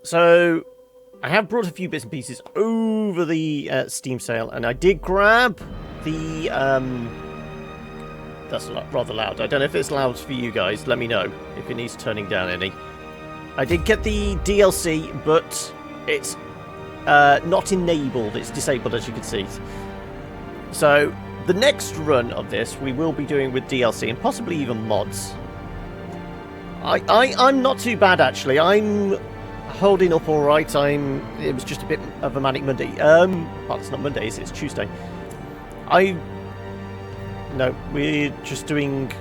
So I have brought a few bits and pieces over the Steam sale, and I did grab the... That's rather loud. I don't know if it's loud for you guys. Let me know if it needs turning down any. I did get the DLC, but it's not enabled. It's disabled, as you can see. So the next run of this we will be doing with DLC and possibly even mods. I'm not too bad, actually. I'm holding up all right. It was just a bit of a manic Monday. Well, it's not Monday, it's Tuesday. No, we're just doing...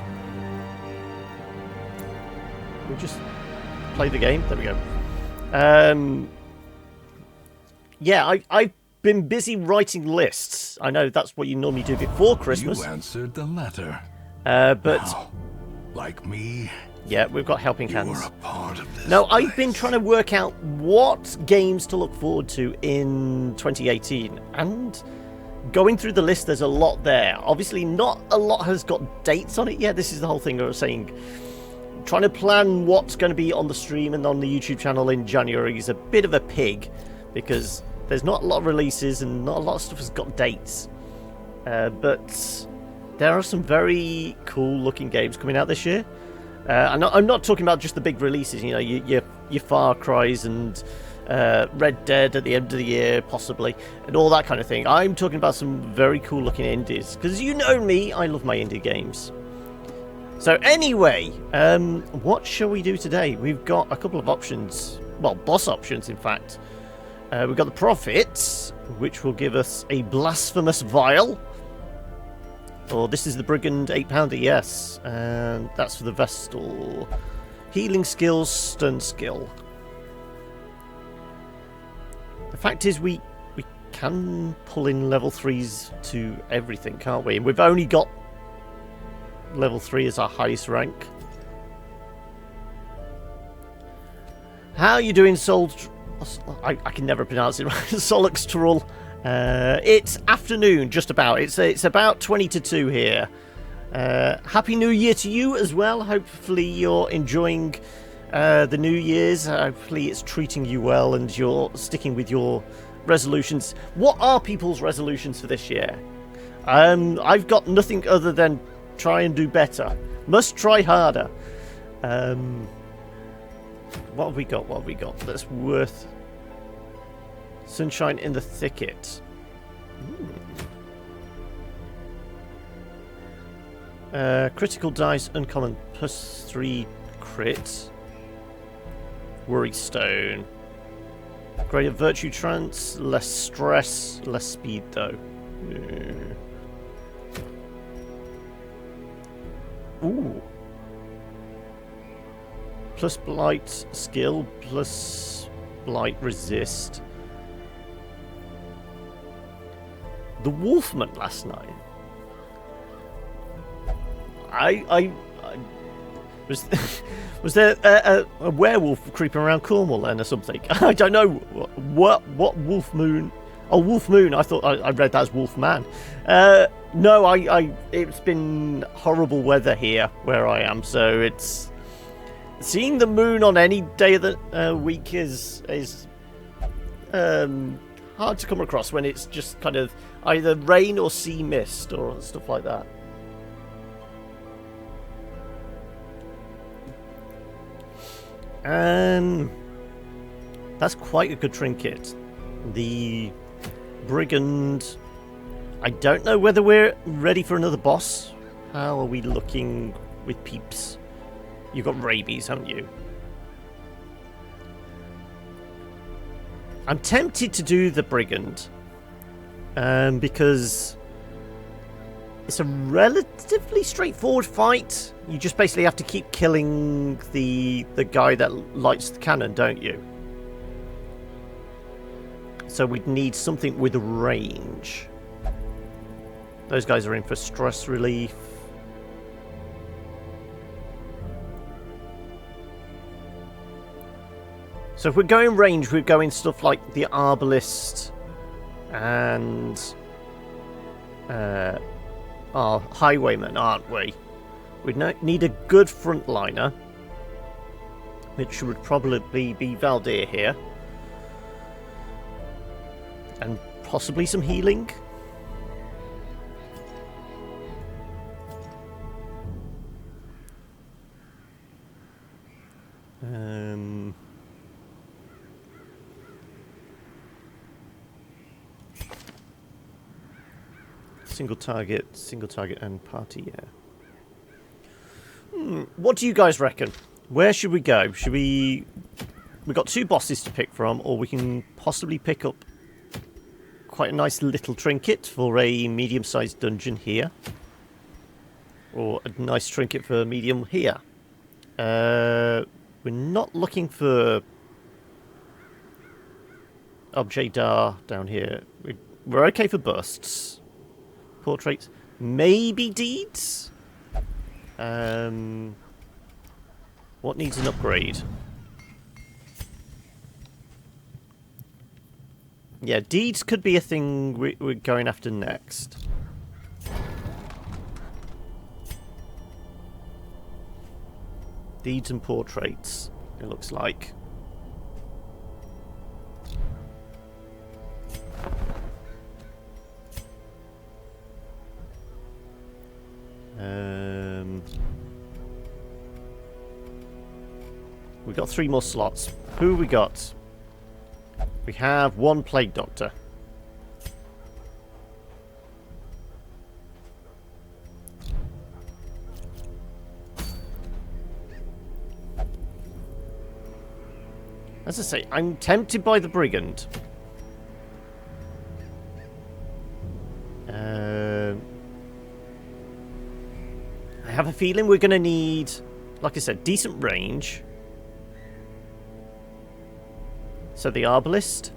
We'll just play the game. There we go. Yeah, I've been busy writing lists. I know that's what you normally do before Christmas. You answered the letter. But... Now, like me... Yeah, we've got helping hands. You're a part of this No, place. I've been trying to work out what games to look forward to in 2018. And... going through the list, there's a lot there. Obviously, not a lot has got dates on it yet. This is the whole thing I was saying. Trying to plan what's going to be on the stream and on the YouTube channel in January is a bit of a pig, because there's not a lot of releases and not a lot of stuff has got dates. But there are some very cool looking games coming out this year. I'm not talking about just the big releases, you know, your Far Cry's and... Red Dead at the end of the year, possibly, and all that kind of thing. I'm talking about some very cool looking indies, because you know me, I love my indie games. So anyway, what shall we do today? We've got a couple of options, well, boss options in fact. We've got the Prophet, which will give us a Blasphemous Vial. Or this is the Brigand 8-pounder, yes, and that's for the Vestal. Healing skills, stun skill. The fact is, we can pull in level 3s to everything, can't we? And we've only got level 3 as our highest rank. How are you doing, I can never pronounce it right. Solixtrul. It's afternoon, just about. It's about 20 to 2 here. Happy New Year to you as well. Hopefully you're enjoying... the New Year's, hopefully it's treating you well and you're sticking with your resolutions. What are people's resolutions for this year? I've got nothing other than try and do better. Must try harder. What have we got? What have we got that's worth... Sunshine in the Thicket. Critical dice, uncommon, +3 crit. Worry Stone. Greater Virtue Trance, less stress, less speed though. Ooh. Plus Blight skill, plus Blight resist. The Wolfman last night. I was there a werewolf creeping around Cornwall then or something? I don't know. What Wolf Moon? Oh, Wolf Moon. I thought I read that as Wolf Man. No, it's been horrible weather here where I am, so it's seeing the moon on any day of the week is hard to come across when it's just kind of either rain or sea mist or stuff like that. That's quite a good trinket. The Brigand. I don't know whether we're ready for another boss. How are we looking with peeps? You've got rabies, haven't you? I'm tempted to do the Brigand. Because it's a relatively straightforward fight. You just basically have to keep killing the guy that lights the cannon, don't you? So we'd need something with range. Those guys are in for stress relief. So if we're going range, we're going stuff like the Arbalist and our Highwayman, aren't we? We need a good frontliner. which would probably be Valdir here. And possibly some healing. Single target and party, yeah. What do you guys reckon? Where should we go? Should we... We've got 2 bosses to pick from, or we can possibly pick up quite a nice little trinket for a medium-sized dungeon here. Or a nice trinket for medium here. We're not looking for Objet d'art down here. We're okay for busts. Portraits. Maybe deeds? What needs an upgrade? Yeah, deeds could be a thing we're going after next. Deeds and portraits, it looks like. We've got 3 more slots. Who have we got? We have 1 Plague Doctor. As I say, I'm tempted by the Brigand. I have a feeling we're going to need, like I said, decent range. So the Arbalist.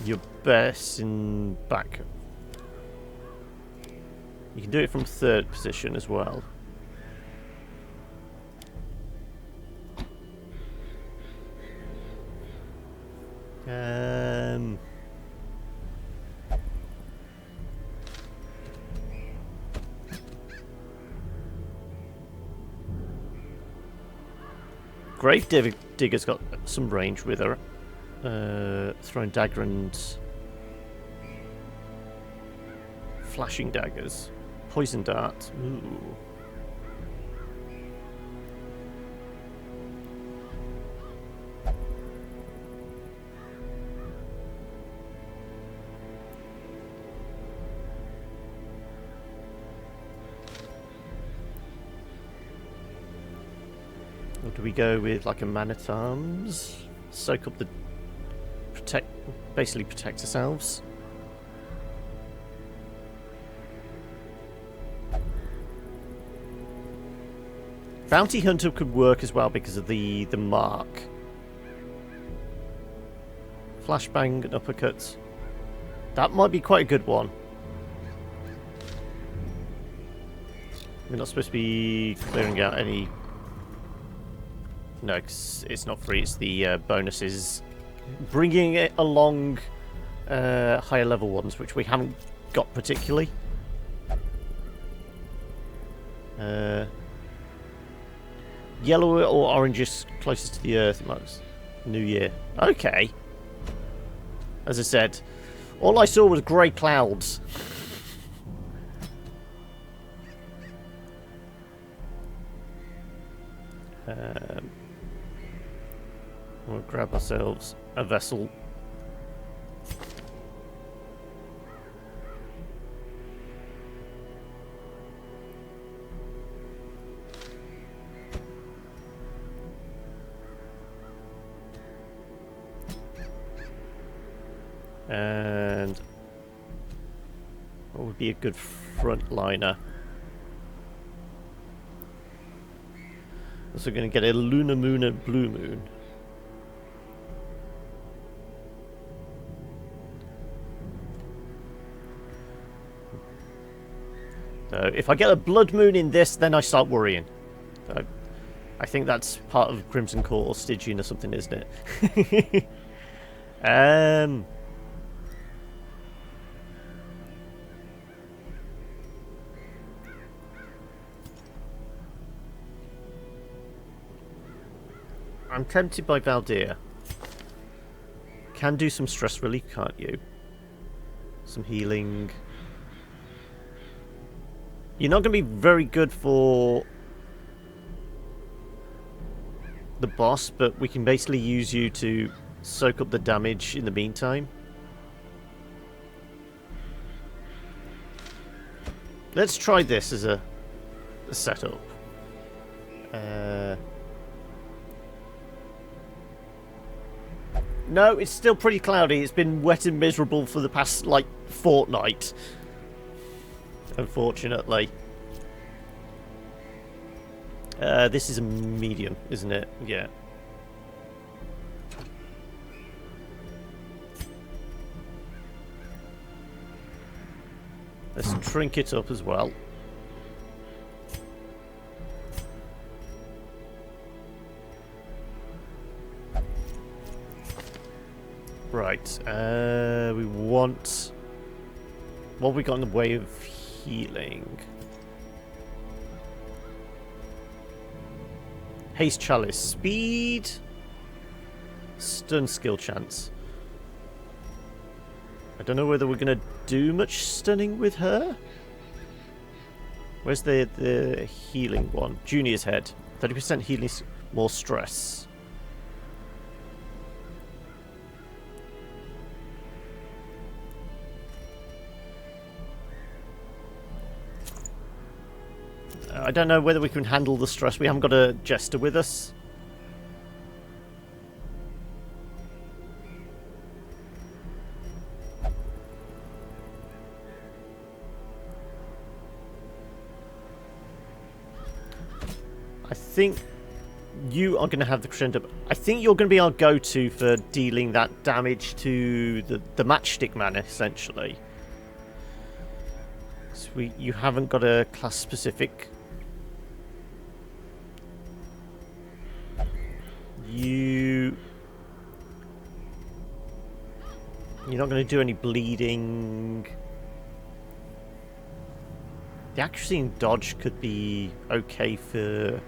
You're best in back. You can do it from 3rd position as well. Grave Digger's got some range with her. Throwing dagger and flashing daggers. Poison dart. Ooh. Or do we go with like a man-at-arms? Soak up the... basically protect ourselves. Bounty Hunter could work as well because of the mark. Flashbang and uppercuts. That might be quite a good one. We're not supposed to be clearing out any... No, cause it's not free, it's the bonuses. Bringing it along higher level ones, which we haven't got particularly. Yellow or orange is closest to the earth, Max. New Year. Okay. As I said, all I saw was grey clouds. We'll grab ourselves a vessel. And what would be a good frontliner? So we're going to get a lunar moon and blue moon. So if I get a blood moon in this, then I start worrying. So I think that's part of Crimson Court or Stygian or something, isn't it? I'm tempted by Valdir. Can do some stress relief, can't you? Some healing. You're not going to be very good for the boss, but we can basically use you to soak up the damage in the meantime. Let's try this as a setup. No, it's still pretty cloudy. It's been wet and miserable for the past, like, fortnight. Unfortunately. This is a medium, isn't it? Yeah. Let's drink it up as well. Right, we want... What have we got in the way of healing? Haste Chalice. Speed. Stun skill chance. I don't know whether we're going to do much stunning with her. Where's the healing one? Junior's head. 30% healing, more stress. I don't know whether we can handle the stress. We haven't got a jester with us. I think you are going to have the crescendo. I think you're going to be our go-to for dealing that damage to the matchstick man, essentially. So you haven't got a class-specific. You're not going to do any bleeding. The accuracy and dodge could be okay for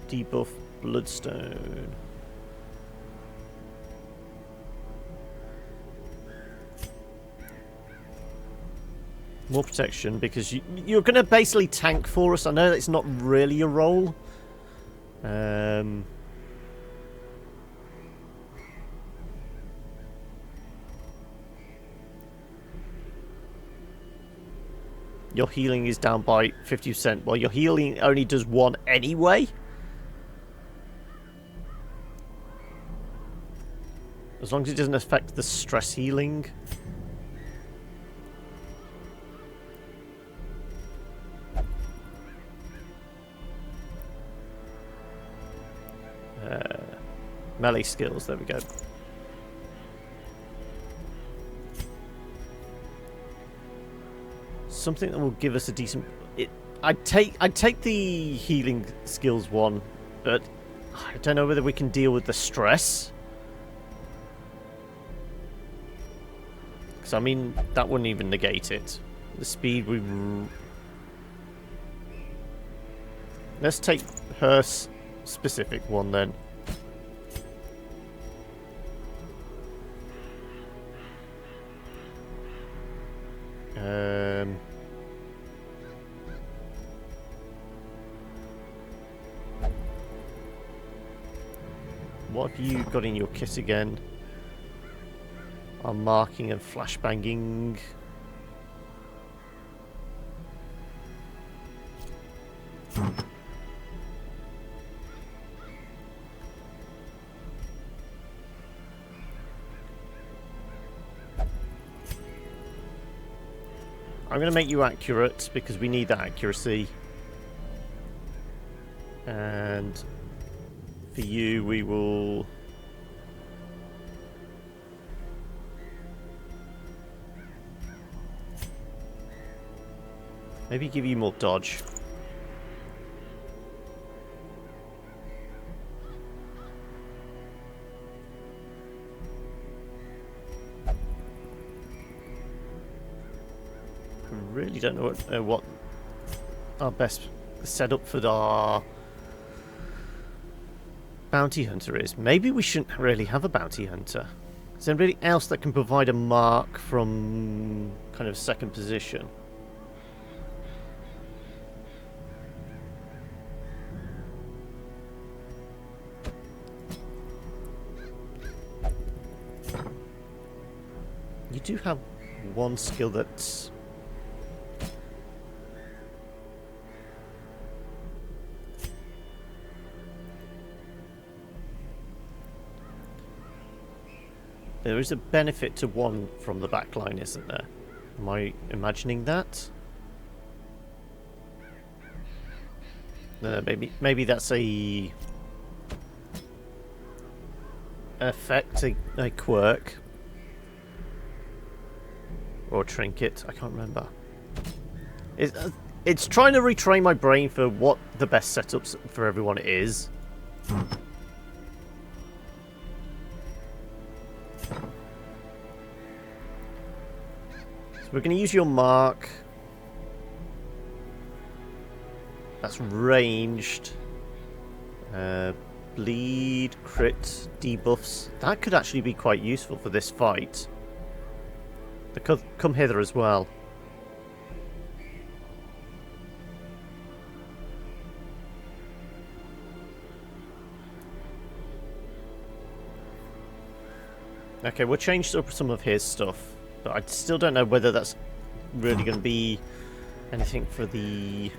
debuff Bloodstone. More protection because you're going to basically tank for us. I know that it's not really your role. Your healing is down by 50%. Well, your healing only does 1 anyway. As long as it doesn't affect the stress healing. Melee skills, there we go. Something that will give us a decent... I'd take the healing skills one, but I don't know whether we can deal with the stress. Because, I mean, that wouldn't even negate it. The speed we... Let's take her specific one then. What have you got in your kit again? I'm marking and flashbanging. I'm going to make you accurate because we need that accuracy. And for you, we will... maybe give you more dodge. I really don't know what our best setup for our bounty hunter is. Maybe we shouldn't really have a bounty hunter. Is there anybody else that can provide a mark from kind of second position? You do have one skill that's... There is a benefit to one from the back line, isn't there? Am I imagining that? No, maybe that's a effect, a quirk. Or trinket, I can't remember. It's trying to retrain my brain for what the best setups for everyone is. So we're going to use your mark. That's ranged. Bleed, crit, debuffs. That could actually be quite useful for this fight. They could come hither as well. Okay, we'll change up some of his stuff, but I still don't know whether that's really going to be anything for the...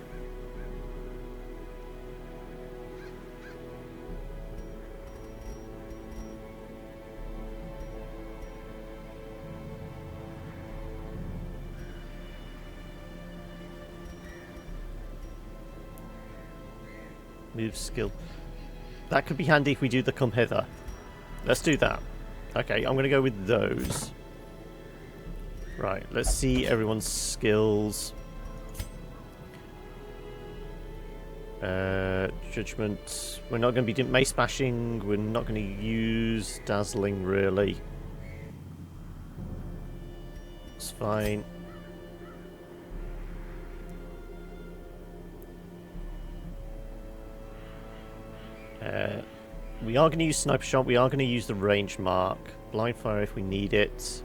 Move skill. That could be handy if we do the come hither. Let's do that. Okay, I'm going to go with those. Right, let's see everyone's skills. Judgment. We're not going to be doing mace bashing. We're not going to use dazzling, really. It's fine. We are going to use sniper shot. We are going to use the ranged mark. Blind fire if we need it.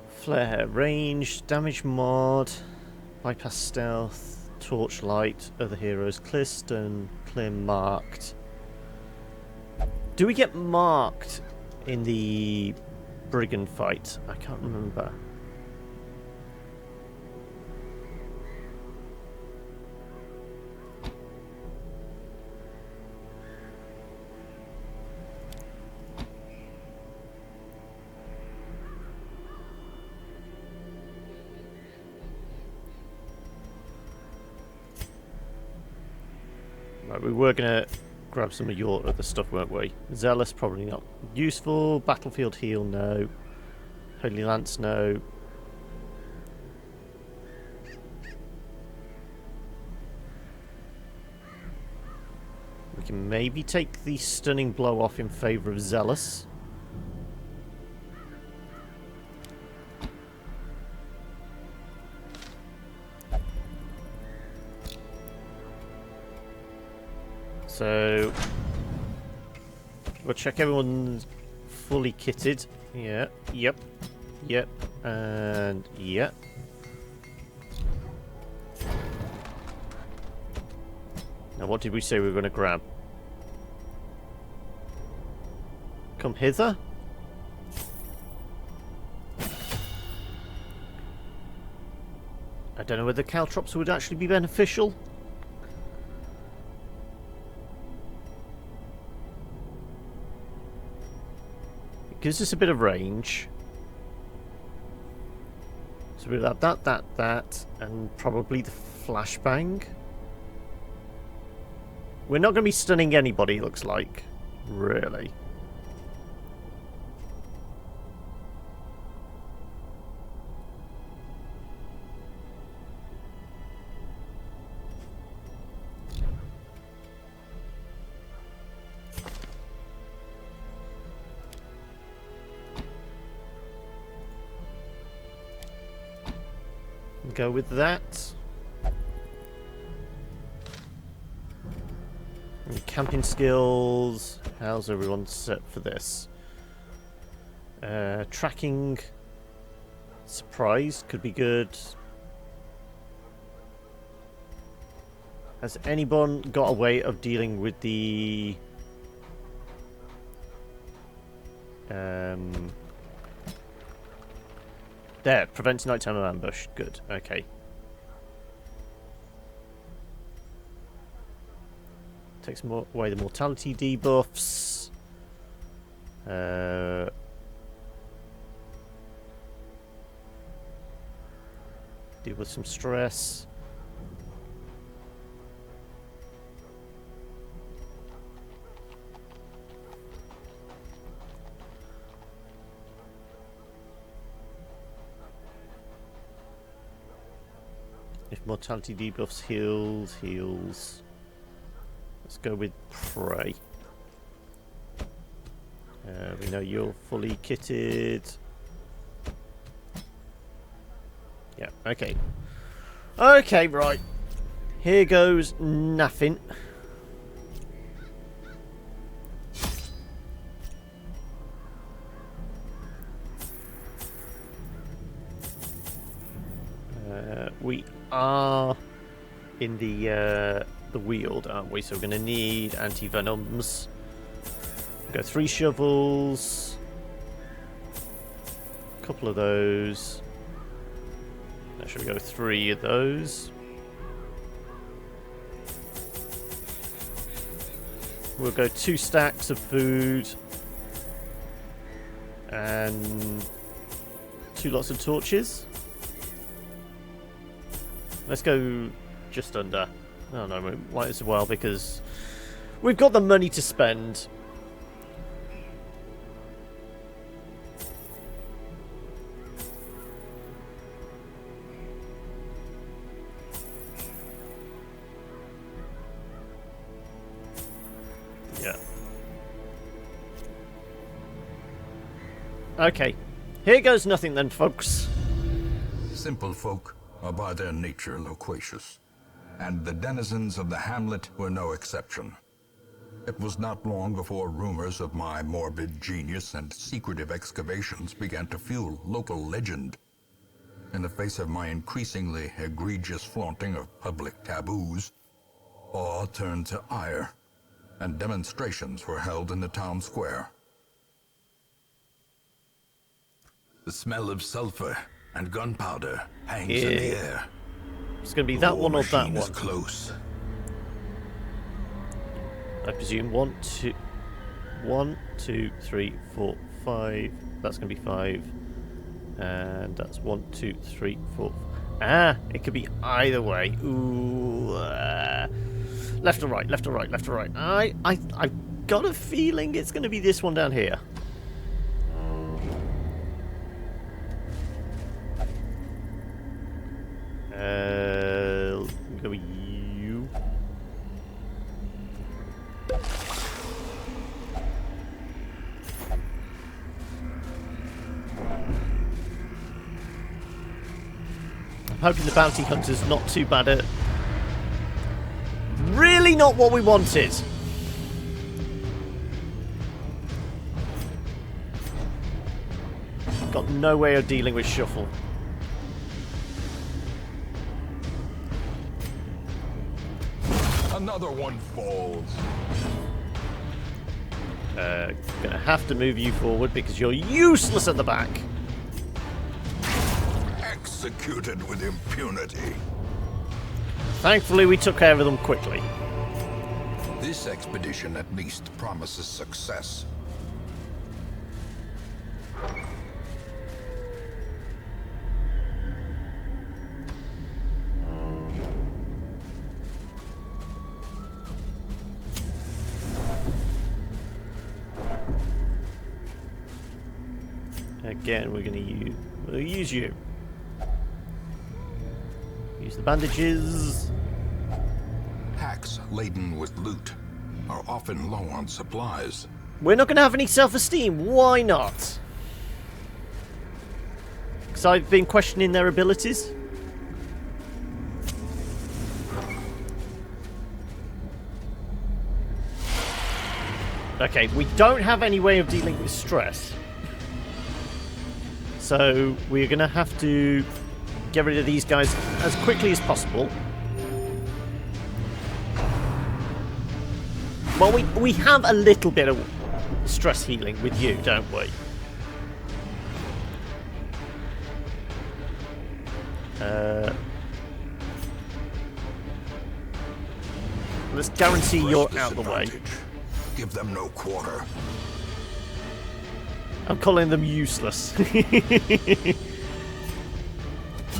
Flare, range, damage mod, bypass stealth, torchlight, other heroes, clear stun, clear marked. Do we get marked in the Brigand fight? I can't remember. Right, we were going to grab some of your other stuff, weren't we? Zealous, probably not useful. Battlefield heal, no. Holy Lance, no. We can maybe take the stunning blow off in favour of Zealous. So we'll check everyone's fully kitted. Yeah, yep, and yep. Now what did we say we were going to grab? Come hither? I don't know whether caltrops would actually be beneficial. Gives us a bit of range. So we'll have that, and probably the flashbang. We're not going to be stunning anybody, looks like. Really. go with that. And camping skills. How's everyone set for this? Tracking. Surprise could be good. Has anyone got a way of dealing with the there, prevents nighttime ambush. Good, okay. Takes away the mortality debuffs. Deal with some stress. If mortality debuffs heals. Let's go with Prey. We know you're fully kitted. Yeah, okay. Okay, right. Here goes nothing. We are in the Weald, aren't we? So we're going to need anti-venoms. Go 3 shovels. A couple of those. Now should we go 3 of those? We'll go 2 stacks of food. And 2 lots of torches. Let's go just under. Oh no, we might as well because we've got the money to spend. Yeah. Okay. Here goes nothing then, folks. Simple folk are by their nature loquacious, and the denizens of the hamlet were no exception. It was not long before rumors of my morbid genius and secretive excavations began to fuel local legend. In the face of my increasingly egregious flaunting of public taboos, awe turned to ire, and demonstrations were held in the town square. The smell of sulfur and gunpowder hangs in the air. It's going to be that one or that one. Close. I presume 1, 2, 3, 4, 5. That's going to be 5. And that's 1, 2, 3, 4. Ah, it could be either way. Ooh. Left or right, left or right, left or right. I've got a feeling it's going to be this one down here. Go with you. I'm hoping the bounty hunter's not too bad at... Really not what we wanted. Got no way of dealing with Shuffle. Another one falls. Gonna have to move you forward because you're useless at the back. Executed with impunity. Thankfully, we took care of them quickly. This expedition at least promises success. Again, we'll use you. Use the bandages. Packs laden with loot are often low on supplies. We're not going to have any self-esteem. Why not? Because I've been questioning their abilities. Okay, we don't have any way of dealing with stress. So we're going to have to get rid of these guys as quickly as possible. Well, we have a little bit of stress healing with you, don't we? Let's guarantee you're out of the way. Give them no quarter. I'm calling them useless.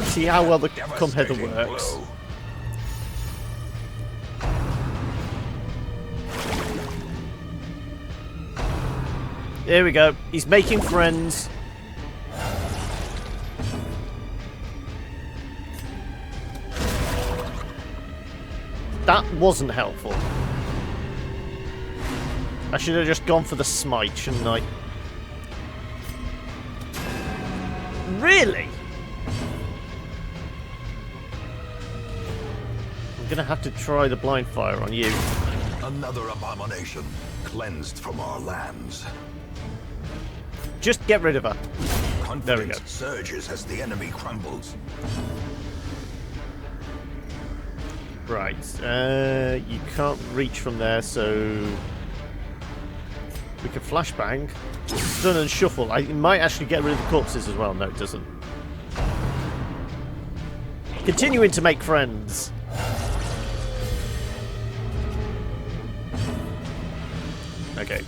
See how well the come hither works. Blow. There we go. He's making friends. That wasn't helpful. I should have just gone for the smite, shouldn't I? Really? I'm gonna have to try the blind fire on you. Another abomination cleansed from our lands. Just get rid of her. There we go. Confidence surges as the enemy crumbles. Right. You can't reach from there, so we can flashbang, stun and shuffle. It might actually get rid of the corpses as well. No, it doesn't. Continuing to make friends. Okay.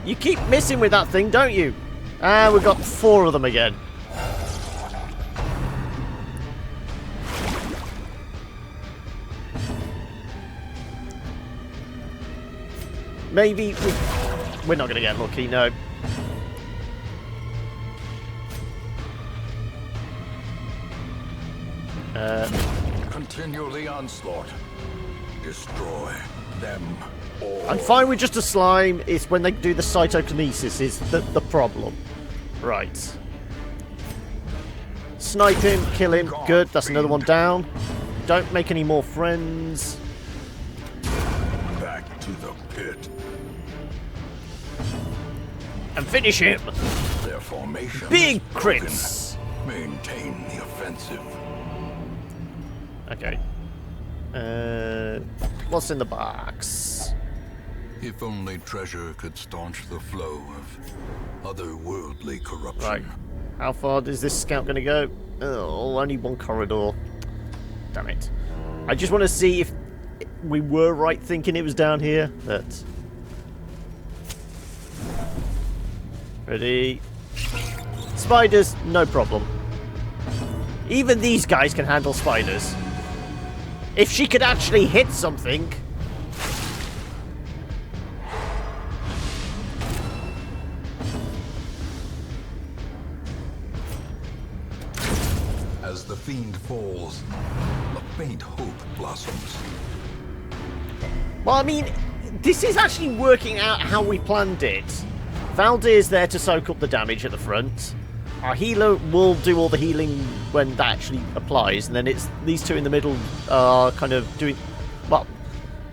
You keep missing with that thing, don't you? Ah, we've got 4 of them again. Maybe we're not going to get lucky, no. Continue the onslaught. Destroy them all. I'm fine with just a slime. It's when they do the cytokinesis is the problem. Right. Snipe him, kill him. Good, that's another one down. Don't make any more friends. Back to the pit. And finish him. Their formation Big is broken. crits. Maintain the offensive. Okay. What's in the box? If only treasure could staunch the flow of otherworldly corruption. Right. How far is this scout going to go? Oh, only one corridor. Damn it. I just want to see if we were right thinking it was down here. But... Ready. Spiders, no problem. Even these guys can handle spiders. If she could actually hit something... As the fiend falls, a faint hope blossoms. Well, I mean, this is actually working out how we planned it. Valdir's there to soak up the damage at the front. Our healer will do all the healing when that actually applies, and then it's these two in the middle are kind of doing... Well,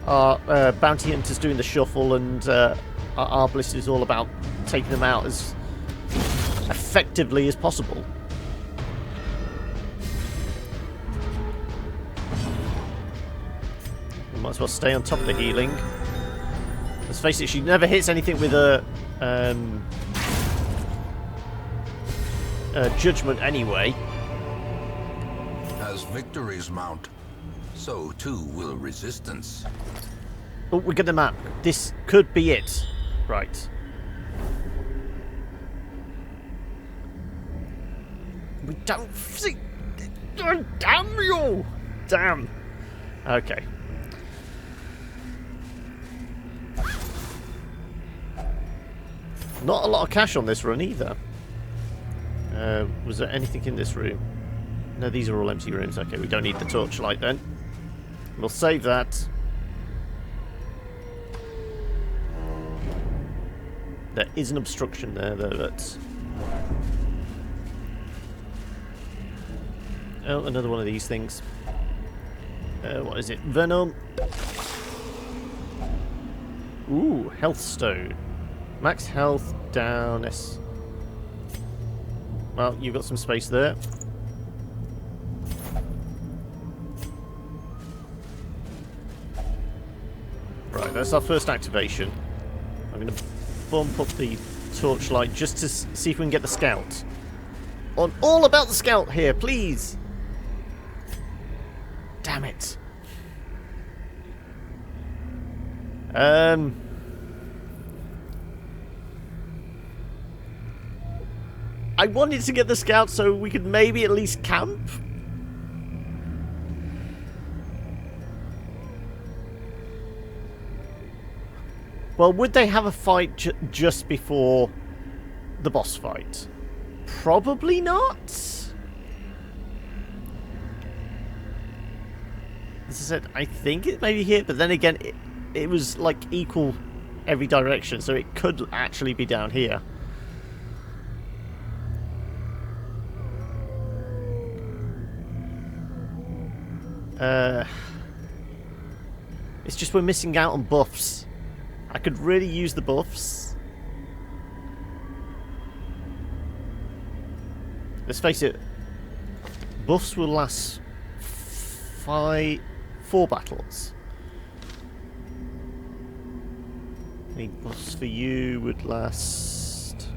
our bounty hunter's doing the shuffle, and our arbalist is all about taking them out as effectively as possible. We might as well stay on top of the healing. Let's face it, she never hits anything with a judgment anyway. As victories mount, so too will resistance. Oh, we get the map. This could be it. Right. We don't see... Damn you! Damn. Okay. Not a lot of cash on this run either. Was there anything in this room? No, these are all empty rooms. Okay, we don't need the torchlight then. We'll save that. There is an obstruction there, though. That's... Oh, another one of these things. What is it? Venom. Ooh, health stone. Max health down. Well, you've got some space there. Right, that's our first activation. I'm going to bump up the torchlight just to see if we can get the scout. On all about the scout here, please! Damn it. I wanted to get the scout so we could maybe at least camp. Well, would they have a fight just before the boss fight? Probably not. As I said, I think it may be here, but then again, it was like equal every direction, so it could actually be down here. It's just we're missing out on buffs. I could really use the buffs. Let's face it, buffs will last 4 battles. Any buffs for you would last...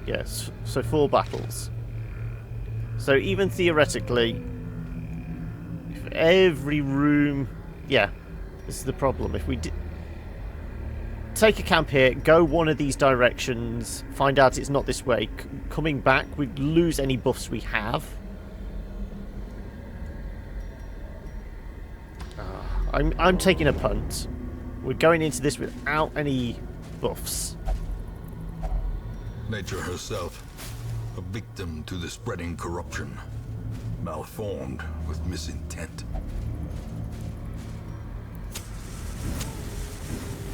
Yes, so 4 battles. So even theoretically, if every room... Yeah, this is the problem. If we take a camp here, go one of these directions, find out it's not this way, coming back, we'd lose any buffs we have. I'm taking a punt. We're going into this without any buffs. Nature herself, a victim to the spreading corruption, malformed with misintent.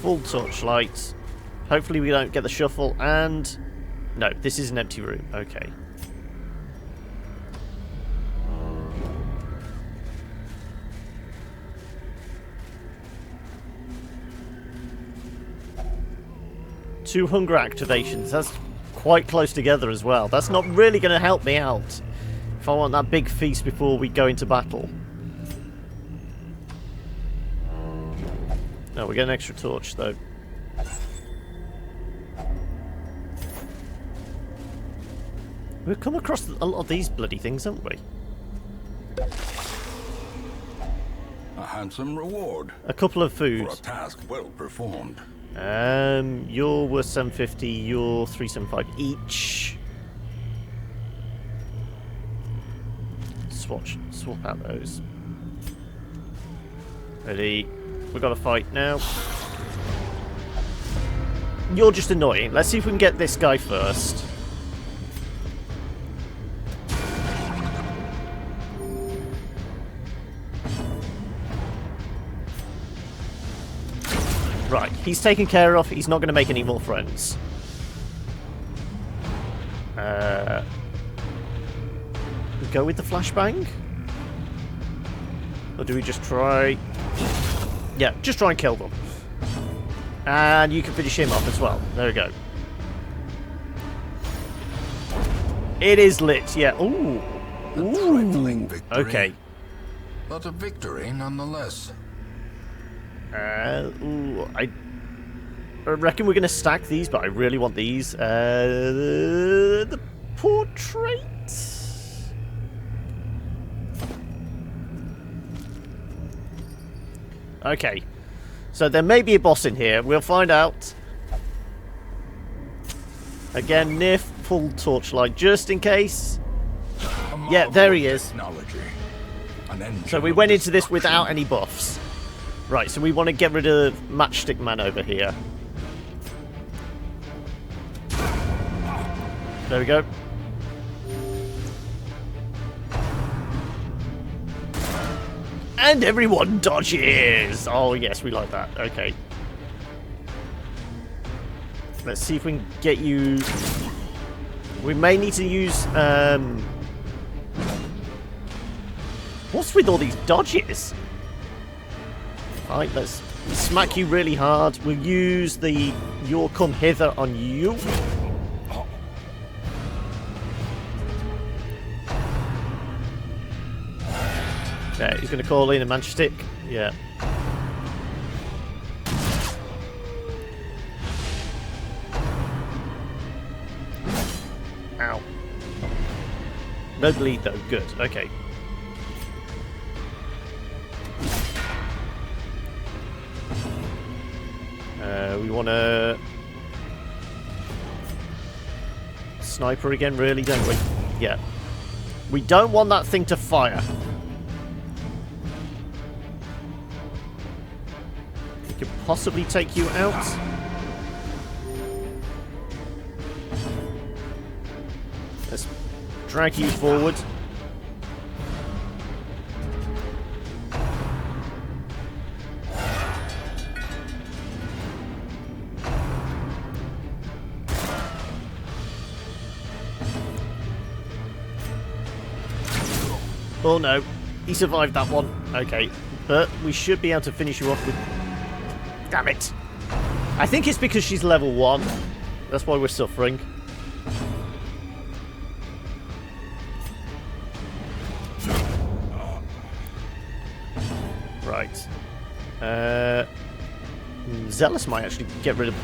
Full torchlight. Hopefully we don't get the shuffle, and... No, this is an empty room. Okay. Two hunger activations. That's quite close together as well. That's not really going to help me out if I want that big feast before we go into battle. No, we get an extra torch, though. We've come across a lot of these bloody things, haven't we? A handsome reward. A couple of food. For a task well performed. You're worth 750, you're 375 each. Swap out those. Ready? We've got to fight now. You're just annoying. Let's see if we can get this guy first. Right, he's taken care of. He's not going to make any more friends. We go with the flashbang? Or do we just try... Yeah, just try and kill them. And you can finish him off as well. There we go. It is lit, yeah. Ooh. A trifling victory. Okay. But a victory nonetheless. Ooh, I reckon we're going to stack these, but I really want these. The portrait? Okay. So there may be a boss in here. We'll find out. Again, near full torchlight, just in case. Yeah, there he is. So we went into this without any buffs. Right, so we want to get rid of Matchstick Man over here. There we go. And everyone dodges! Oh yes, we like that. Okay. Let's see if we can get you... We may need to use... What's with all these dodges? Right, let's smack you really hard. We'll use the "you'll come hither" on you. Yeah, he's going to call in a matchstick. Yeah. Ow. No bleed though. Good. Okay. We want to sniper again, really, don't we? Yeah. We don't want that thing to fire. We could possibly take you out. Let's drag you forward. Oh no, he survived that one. Okay, but we should be able to finish you off with... Damn it! I think it's because she's level 1. That's why we're suffering. Right. Zealous might actually get rid of...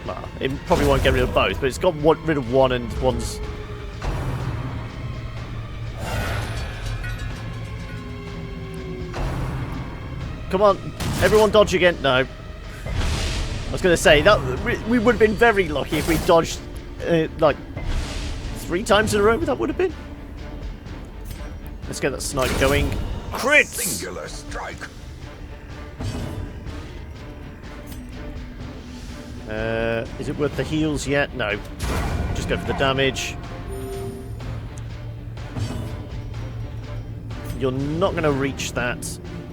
Well, it probably won't get rid of both, but it's got rid of one and one's... Come on, everyone dodge again. No. I was going to say, that we would have been very lucky if we dodged, like, 3 times in a row, that would have been. Let's get that snipe going. Crits! Singular strike. Is it worth the heals yet? No. Just go for the damage. You're not going to reach that.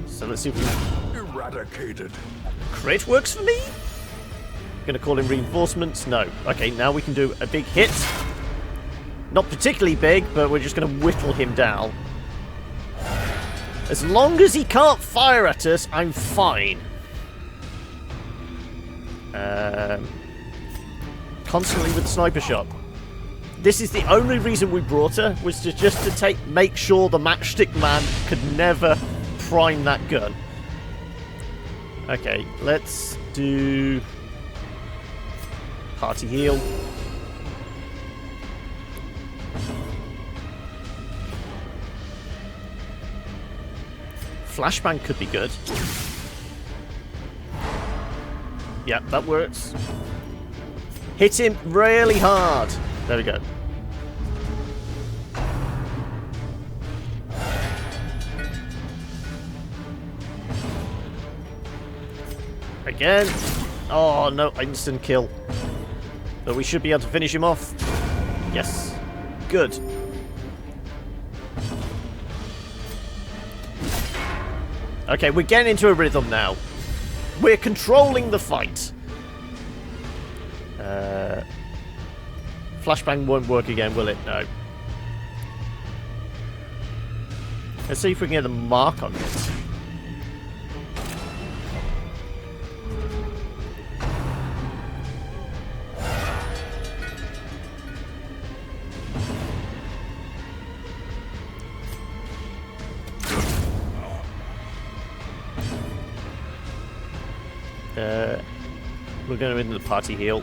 So let's see if we can... Eradicated. Crit works for me? Gonna call in reinforcements? No. Okay, now we can do a big hit. Not particularly big, but we're just gonna whittle him down. As long as he can't fire at us, I'm fine. Constantly with the sniper shot. This is the only reason we brought her, was to just to make sure the matchstick man could never prime that gun. Okay, let's do party heal. Flashbang could be good. Yep, that works. Hit him really hard. There we go. Again. Oh, no, instant kill. But we should be able to finish him off. Yes. Good. Okay, we're getting into a rhythm now. We're controlling the fight. Flashbang won't work again, will it? No. Let's see if we can get a mark on it. We're going to end the party heal.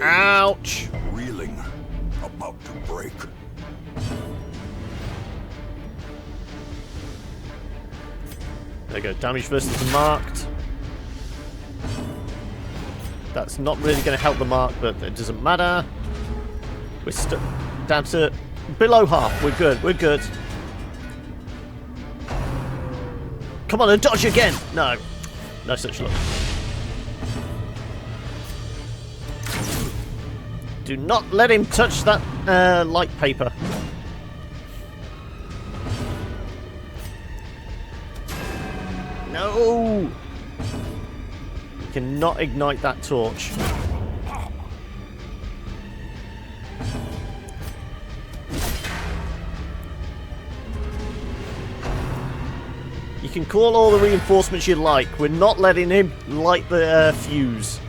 Ouch! Reeling, about to break. There you go. Damage versus marked. That's not really going to help the mark, but it doesn't matter. We're down to below half. We're good. We're good. Come on and dodge again! No. No such luck. Do not let him touch that light paper. No! You cannot ignite that torch. can call all the reinforcements you like. We're not letting him light the fuse.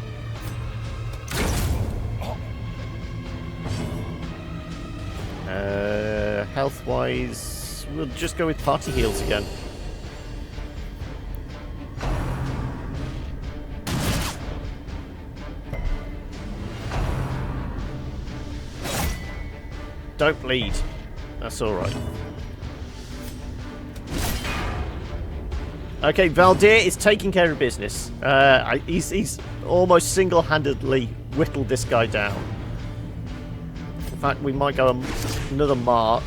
Health-wise, we'll just go with party heals again. Don't bleed. That's alright. Okay, Valdir is taking care of business. He's almost single-handedly whittled this guy down. In fact, we might go another mark.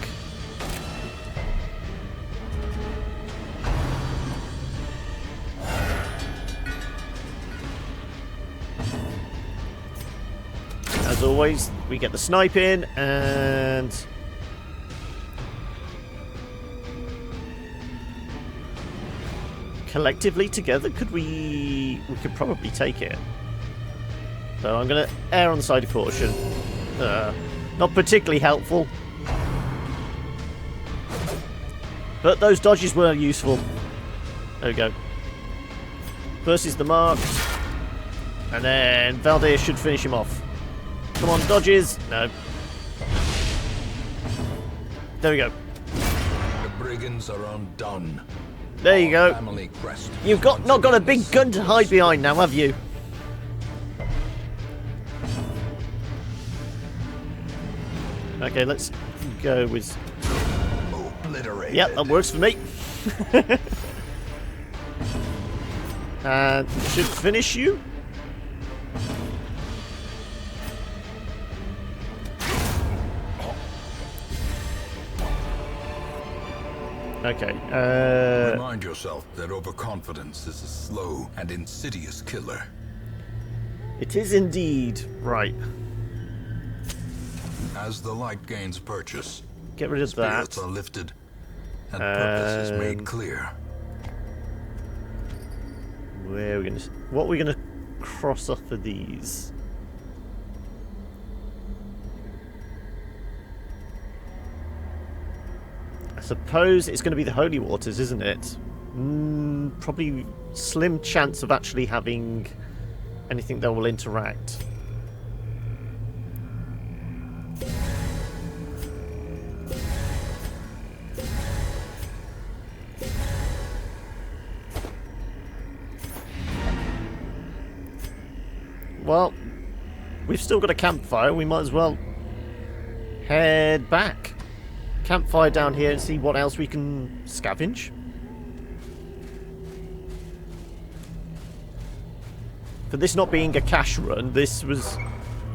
As always, we get the snipe in, and collectively together, we could probably take it. So I'm going to err on the side of caution. Not particularly helpful. But those dodges were useful. There we go. First is the mark. And then Valdir should finish him off. Come on, dodges. No. There we go. The brigands are undone. There you go. Family crest. You've not got a big gun to hide behind now, have you? Okay, let's go with... Obliterated. Yep, that works for me. And should finish you. Okay, Remind yourself that overconfidence is a slow and insidious killer. it is indeed. Right. As the light gains purchase, Get rid of that. spirits are lifted, and purpose is made clear. Where are we gonna... What are we gonna cross off for these? I suppose it's going to be the Holy Waters, isn't it? Probably slim chance of actually having anything that will interact. Well, we've still got a campfire. We might as well head back. Campfire down here and see what else we can scavenge. For this not being a cash run, this was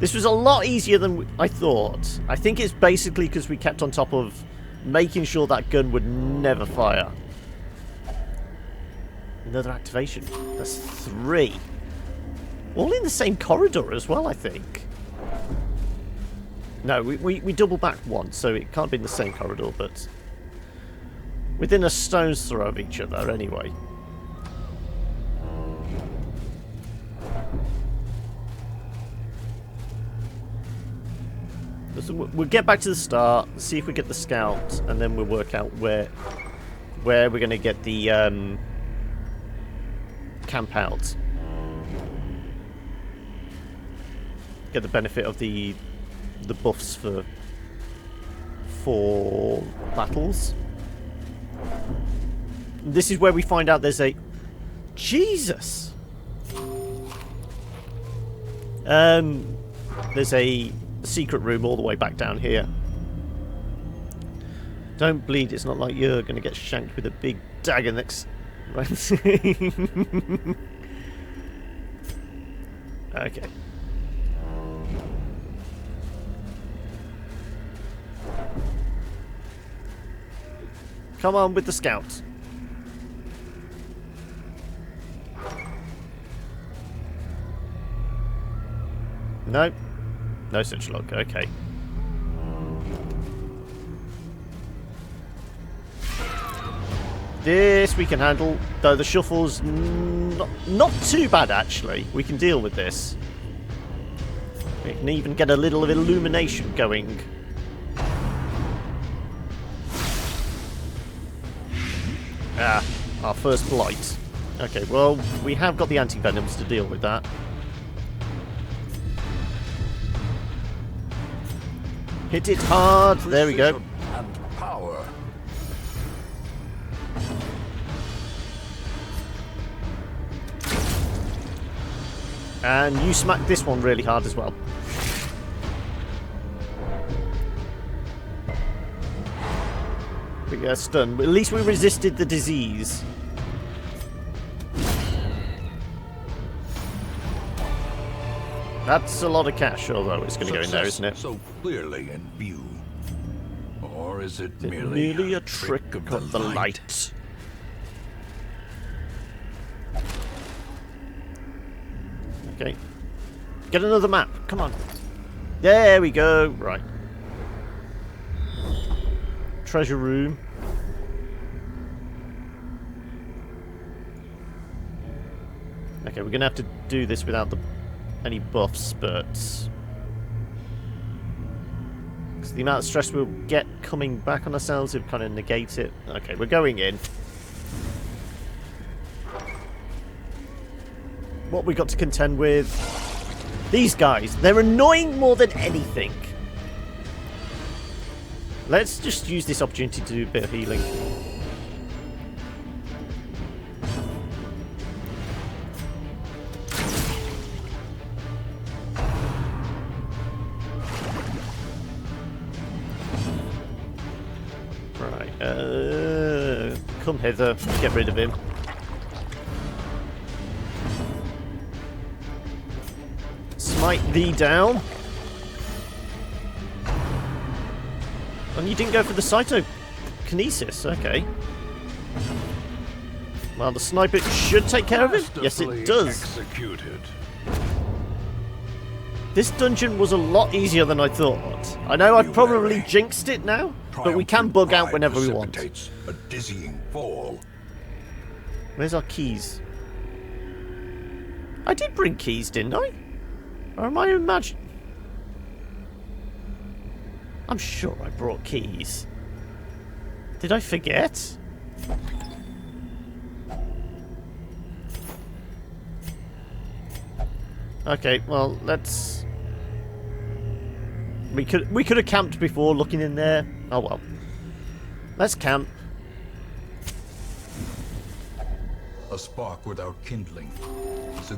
a lot easier than I thought. I think it's basically because we kept on top of making sure that gun would never fire. Another activation. That's 3. All in the same corridor as well, I think. No, we double back once, so it can't be in the same corridor, but within a stone's throw of each other anyway. So we'll get back to the start, see if we get the scout, and then we'll work out where we're going to get the camp out. Get the benefit of the buffs for battles. This is where we find out there's a... Jesus! There's a secret room all the way back down here. Don't bleed, it's not like you're going to get shanked with a big dagger next... Right. Okay. Come on with the scout. No. No such luck. Okay. This we can handle, though the shuffle's not too bad actually. We can deal with this. We can even get a little of illumination going. Ah, Our first blight. Okay, well, we have got the anti-venoms to deal with that. Hit it hard. There we go. And power. And you smacked this one really hard as well. We got stunned. At least we resisted the disease. That's a lot of cash, although it's going to go in there, isn't it? So clearly in view. Or is it merely a trick of the light? Okay. Get another map. Come on. There we go. Right. Treasure room. Okay, we're going to have to do this without any buffs, but... because the amount of stress we'll get coming back on ourselves will kind of negate it. Okay, we're going in. What we got to contend with? These guys. They're annoying more than anything. Let's just use this opportunity to do a bit of healing. Right, come hither, get rid of him. Smite thee down. And you didn't go for the cytokinesis, okay. Well, the sniper should take care of it. Yes, it does. Executed. This dungeon was a lot easier than I thought. I know I've probably jinxed it now, but we can bug out whenever we want. A dizzying fall. Where's our keys? I did bring keys, didn't I? Or am I imagining? I'm sure I brought keys. Did I forget? Okay, well, let's... We could have camped before looking in there. Oh well. Let's camp. A spark without kindling.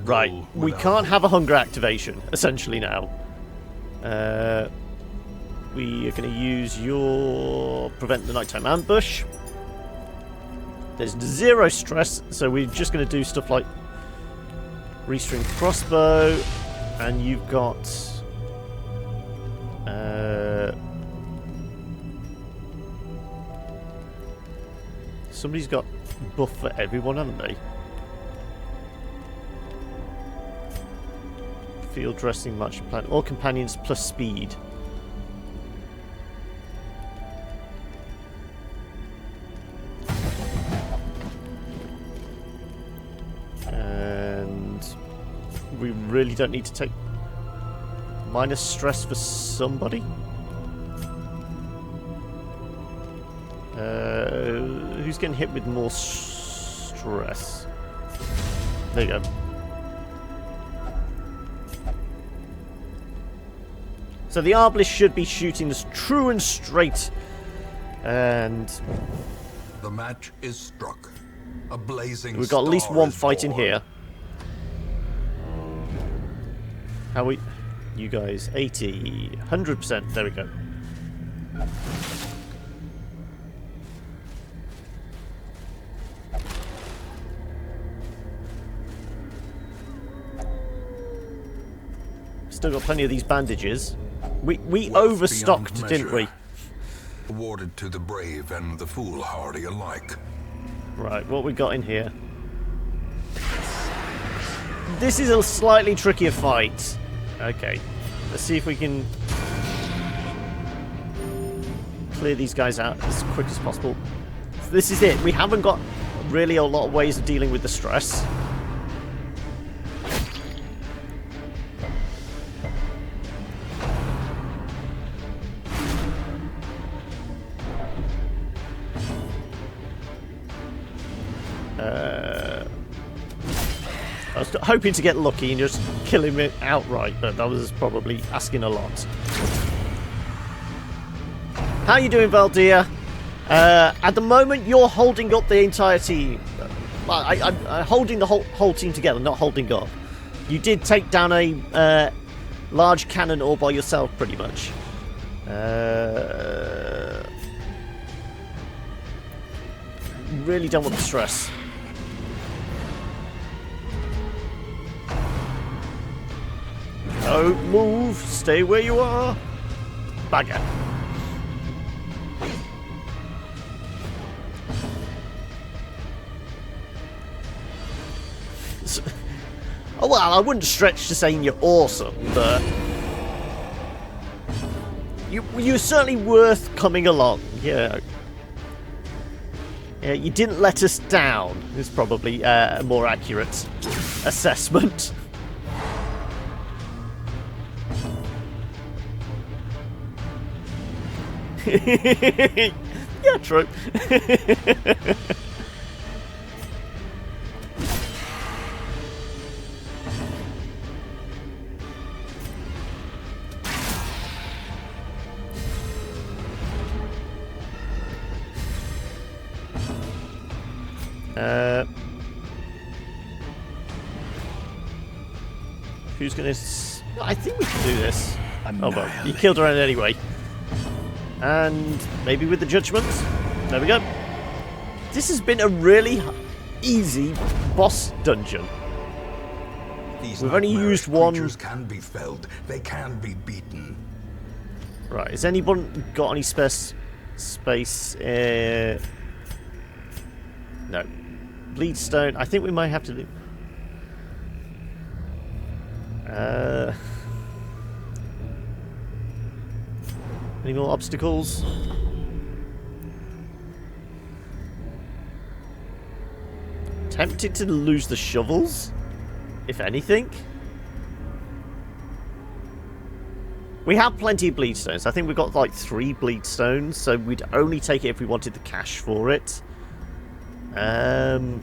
Right, we can't have a hunger activation, essentially now. We are going to use your prevent the nighttime ambush. There's 0 stress, so we're just going to do stuff like restring crossbow, and you've got somebody's got buff for everyone, haven't they? Field dressing, marching plan, all companions plus speed. And we really don't need to take minus stress for somebody. Who's getting hit with more stress? There you go. So the Arbalist should be shooting us true and straight. And the match is struck. A blazing we've got at least one fight born. in here. How we... You guys, 80, 100%. There we go. Still got plenty of these bandages. We overstocked, didn't we? Awarded to the brave and the foolhardy alike. Right, what we got in here? This is a slightly trickier fight. Okay, let's see if we can clear these guys out as quick as possible. This is it. We haven't got really a lot of ways of dealing with the stress. I was hoping to get lucky and just kill him outright, but that was probably asking a lot. How you doing, Valdir? At the moment, you're holding up the entire team. I'm holding the whole team together, not holding up. You did take down a large cannon all by yourself, pretty much. Really don't want the stress. Don't move. Stay where you are. Bagger. Oh, well, I wouldn't stretch to saying you're awesome, but you're certainly worth coming along. Yeah. Yeah, you didn't let us down, is probably a more accurate assessment. Yeah, true. Who's gonna... I think we can do this. Oh, well, you killed her anyway. And maybe with the judgments. There we go. This has been a really easy boss dungeon. We've only used one. Creatures can be felled. They can be beaten. Right. Has anyone got any space? No. Bleedstone. I think we might have to do. Any more obstacles? Tempted to lose the shovels, if anything. We have plenty of bleedstones. I think we've got like 3 bleedstones, so we'd only take it if we wanted the cash for it. The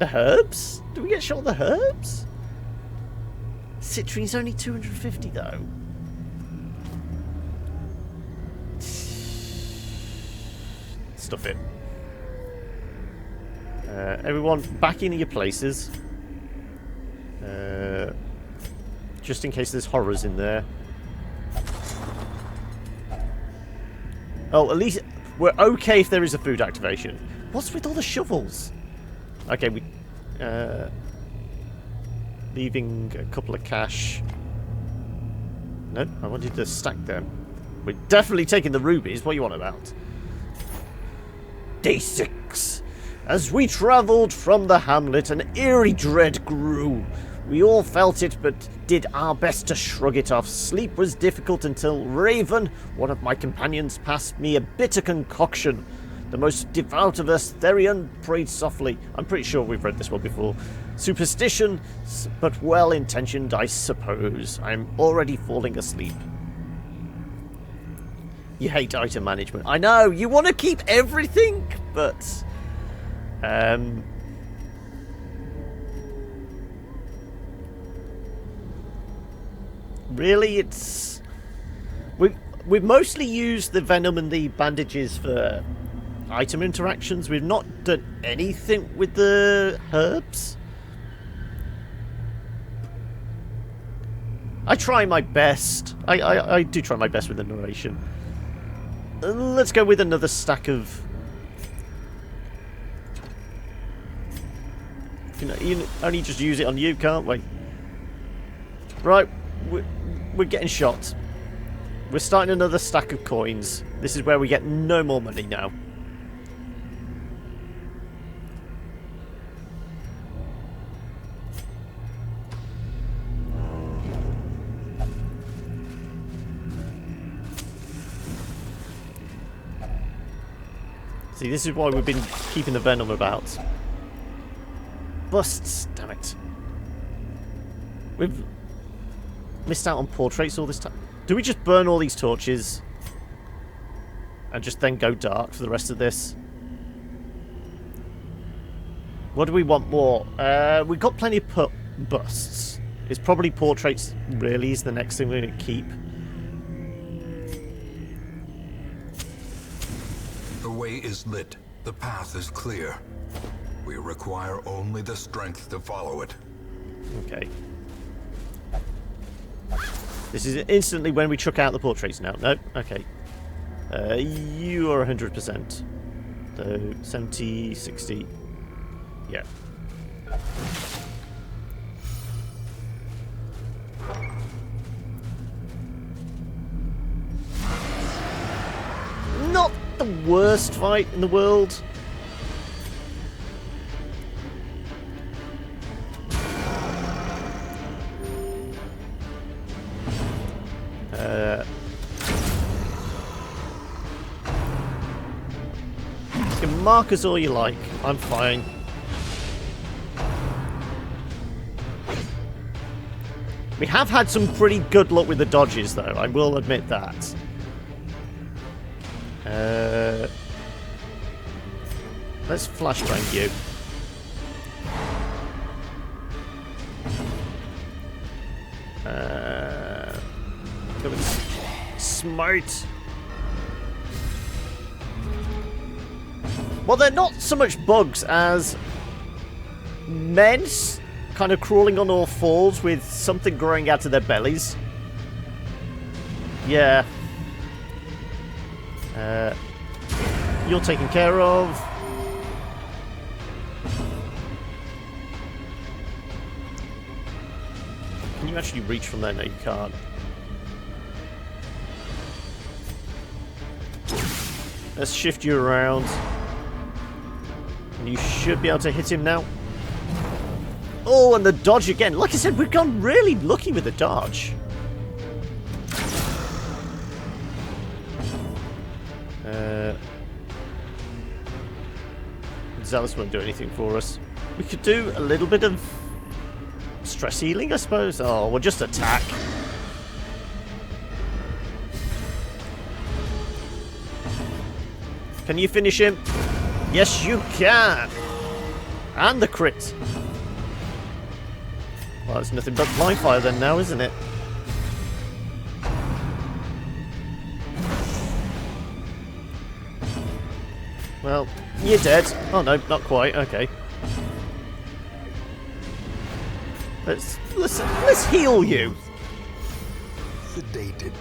herbs? Do we get shot of the herbs? Citrine's only 250 though. Stuff it. Everyone back into your places. Just in case there's horrors in there. Oh, at least we're okay if there is a food activation. What's with all the shovels? Okay, we... leaving a couple of cash. No, I wanted to stack them. We're definitely taking the rubies. What are you on about? Day 6. As we travelled from the hamlet, an eerie dread grew. We all felt it, but did our best to shrug it off. Sleep was difficult until Raven, one of my companions, passed me a bitter concoction. The most devout of us, Therion, prayed softly. I'm pretty sure we've read this one before. Superstition, but well-intentioned, I suppose. I'm already falling asleep. You hate item management. I know, you want to keep everything, but... really, it's... We've mostly used the venom and the bandages for item interactions. We've not done anything with the herbs. I try my best. I do try my best with the narration. Let's go with another stack of... You only just use it on you, can't we? Right, we're getting shot. We're starting another stack of coins. This is where we get no more money now. See, this is why we've been keeping the venom about. Busts, damn it. We've missed out on portraits all this time. Do we just burn all these torches and just then go dark for the rest of this? What do we want more? We've got plenty of busts. It's probably portraits, really, is the next thing we're going to keep. The way is lit. The path is clear. We require only the strength to follow it. Okay. This is instantly when we chuck out the portraits now. No? Okay. You are 100%. So, 70, 60. Yeah. Not the worst fight in the world. You can mark us all you like. I'm fine. We have had some pretty good luck with the dodges, though. I will admit that. Let's flashbang you. Go with smite. Well, they're not so much bugs as men kind of crawling on all fours with something growing out of their bellies. Yeah. You're taken care of. Can you actually reach from there? No, you can't. Let's shift you around. And you should be able to hit him now. Oh, and the dodge again. Like I said, we've gone really lucky with the dodge. Zealous won't do anything for us. We could do a little bit of stress healing, I suppose. Oh, we'll just attack. Can you finish him? Yes, you can. And the crit. Well, it's nothing but blind fire then now, isn't it? Well, you're dead. Oh no, not quite. Okay. Let's heal you. Sedated.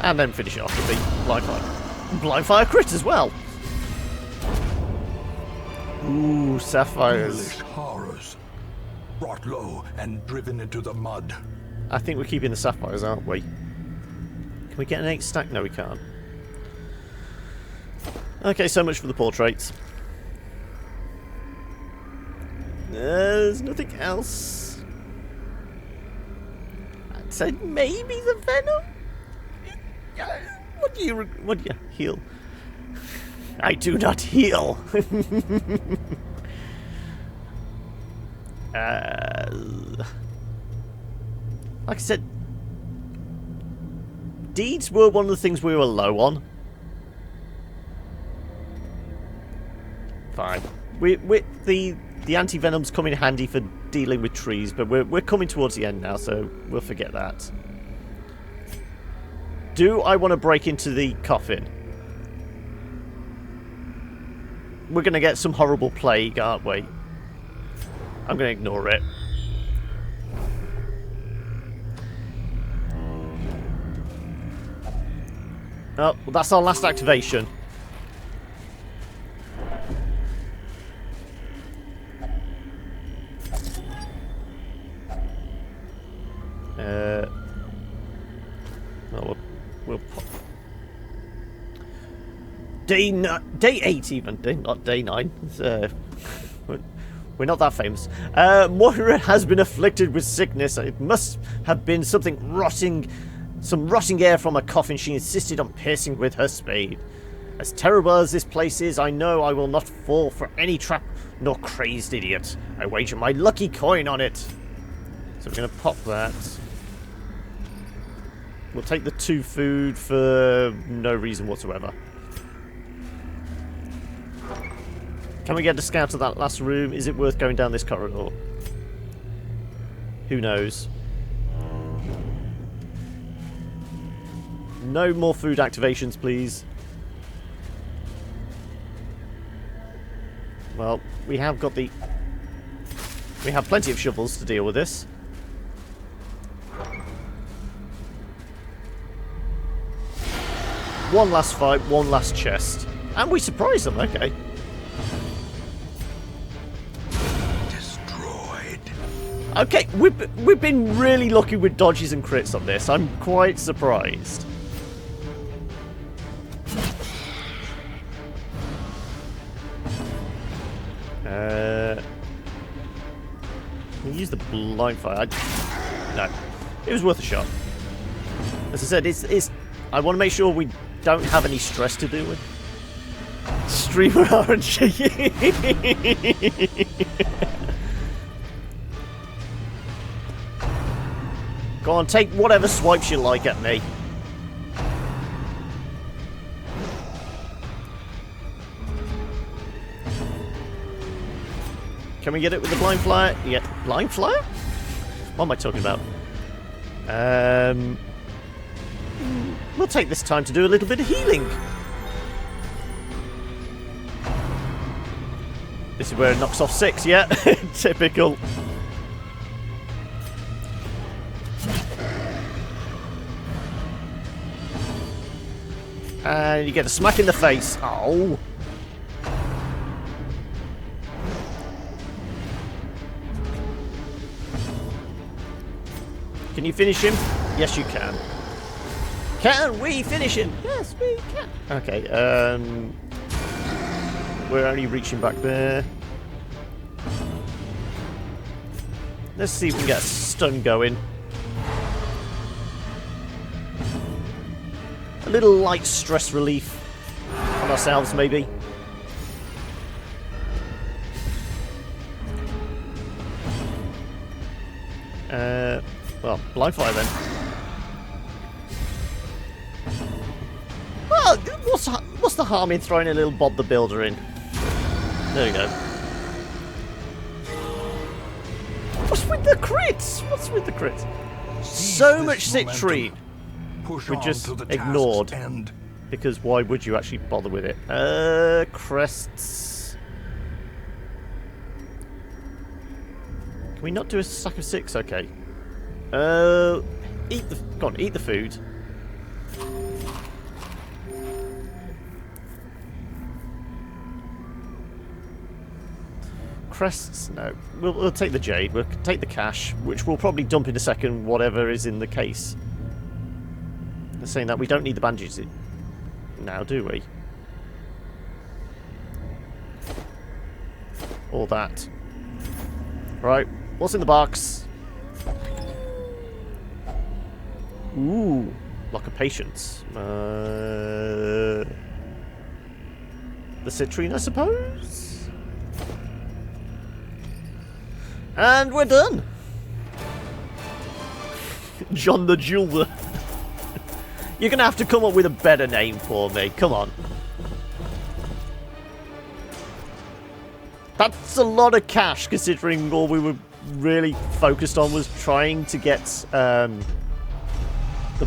And then finish it off with the blind fire. Blind fire crit as well. Ooh, sapphires. Hellish horrors. Brought low and driven into the mud. I think we're keeping the sapphires, aren't we? Can we get an 8 stack? No, we can't. Okay, so much for the portraits. There's nothing else. I'd say maybe the venom. What do you heal? I do not heal. Like I said, deeds were one of the things we were low on. Fine. The anti-venom's come in handy for dealing with trees, but we're coming towards the end now, so we'll forget that. Do I want to break into the coffin? We're going to get some horrible plague, aren't we? I'm going to ignore it. Oh, well, that's our last activation. Well, we'll pop. Day 8 even, not day 9. We're not that famous. Moira has been afflicted with sickness. It must have been something rotting, some rotting air from a coffin she insisted on piercing with her spade. As terrible as this place is, I know I will not fall for any trap nor crazed idiot. I wager my lucky coin on it. So we're going to pop that. We'll take the 2 food for no reason whatsoever. Can we get a scout to that last room? Is it worth going down this corridor? Who knows? No more food activations, please. Well, we have got the... We have plenty of shovels to deal with this. One last fight, one last chest. And we surprised them, okay. Destroyed. Okay, we've been really lucky with dodges and crits on this. I'm quite surprised. We'll use the blind fire. No, it was worth a shot. As I said, it's. I want to make sure we don't have any stress to deal with. Streamer RNG. Go on, take whatever swipes you like at me. Can we get it with the blind flyer? Yeah, blind flyer? What am I talking about? We'll take this time to do a little bit of healing. This is where it knocks off 6, yeah? Typical. And you get a smack in the face. Oh. Can you finish him? Yes, you can. Can we finish him? Yes, we can. Okay, we're only reaching back there. Let's see if we can get a stun going. A little light stress relief on ourselves, maybe. Well, blind fire then. Well, what's the harm in throwing a little Bob the Builder in? There you go. What's with the crits? What's with the crits? So much citrine we just ignored. Because why would you actually bother with it? Crests. Can we not do a stack of 6? Okay. Go on, eat the food. Crests? No. We'll take the jade. We'll take the cash, which we'll probably dump in a second, whatever is in the case. They're saying that we don't need the bandages now, do we? Or that. Right. What's in the box? Ooh. Lock of patience. The citrine, I suppose? And we're done! John the Jeweler. You're gonna have to come up with a better name for me. Come on. That's a lot of cash, considering all we were really focused on was trying to get the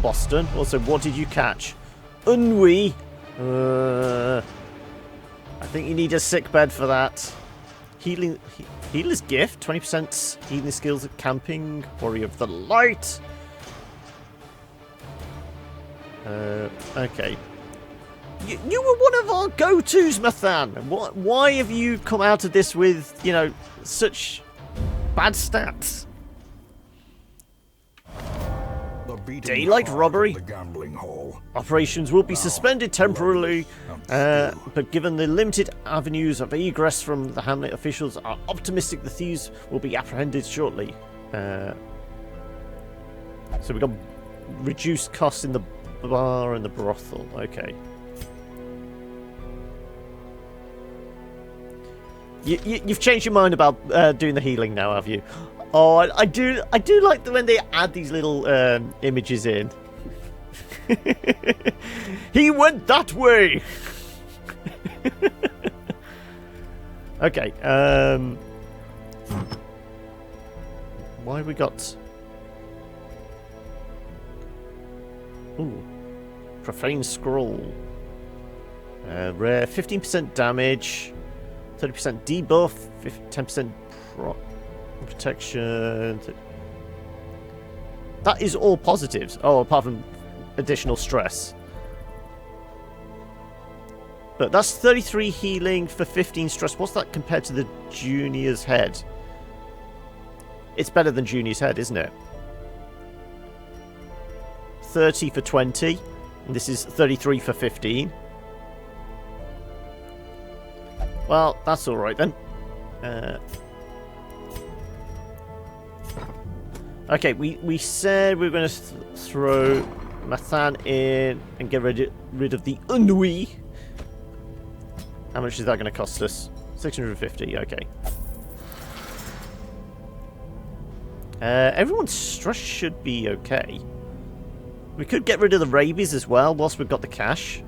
Boston. Also, what did you catch? Ennui. I think you need a sick bed for that. Healer's gift. 20% healing skills at camping. Warrior of the light. Okay. You were one of our go-tos, Mathan. Why have you come out of this with, you know, such bad stats? Daylight robbery. The gambling hall. Operations will be suspended temporarily, but given the limited avenues of egress from the Hamlet, officials are optimistic the thieves will be apprehended shortly. So we got reduced costs in the bar and the brothel. Okay. You've changed your mind about doing the healing now, have you? Oh, I do like when they add these little images in. He went that way. Okay, why have we got... Ooh. Profane Scroll. Rare, 15% damage, 30% debuff, 10% protection. That is all positives. Oh, apart from additional stress. But that's 33 healing for 15 stress. What's that compared to the Junior's Head? It's better than Junior's Head, isn't it? 30 for 20. And this is 33 for 15. Well, that's alright then. Okay, we said we were going to throw Mathan in and get rid of the Unui. How much is that going to cost us? 650, okay. Everyone's stress should be okay. We could get rid of the rabies as well whilst we've got the cash.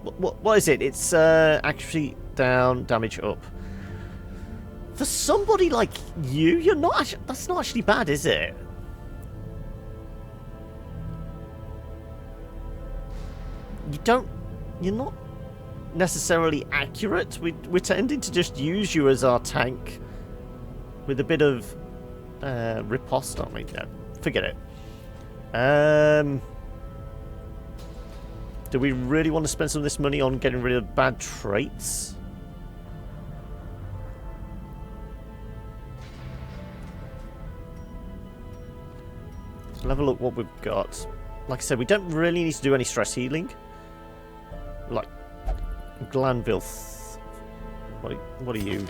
What is it? It's actually down, damage up. For somebody like you, you're not. That's not actually bad, is it? You're not necessarily accurate. We're tending to just use you as our tank with a bit of riposte, aren't we? No, forget it. Do we really want to spend some of this money on getting rid of bad traits? Let's have a look what we've got. Like I said, we don't really need to do any stress healing. Like Glanville. What are you?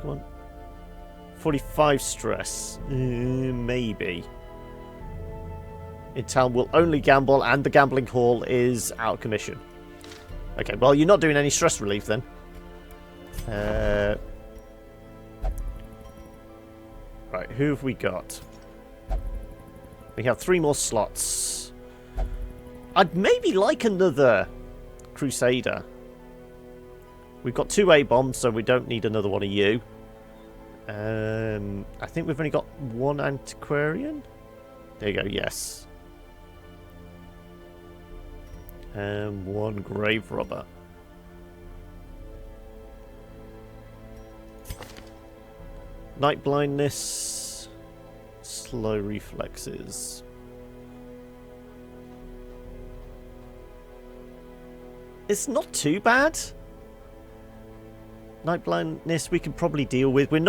Come on. 45 stress. Maybe. Intel will only gamble, and the gambling hall is out of commission. Okay, well, you're not doing any stress relief then. Right, who have we got? We have 3 more slots. I'd maybe like another Crusader. We've got 2 A-bombs, so we don't need another one of you. I think we've only got 1 Antiquarian. There you go, yes. And 1 Grave Robber. Night blindness. Slow reflexes. It's not too bad. Night blindness we can probably deal with. We've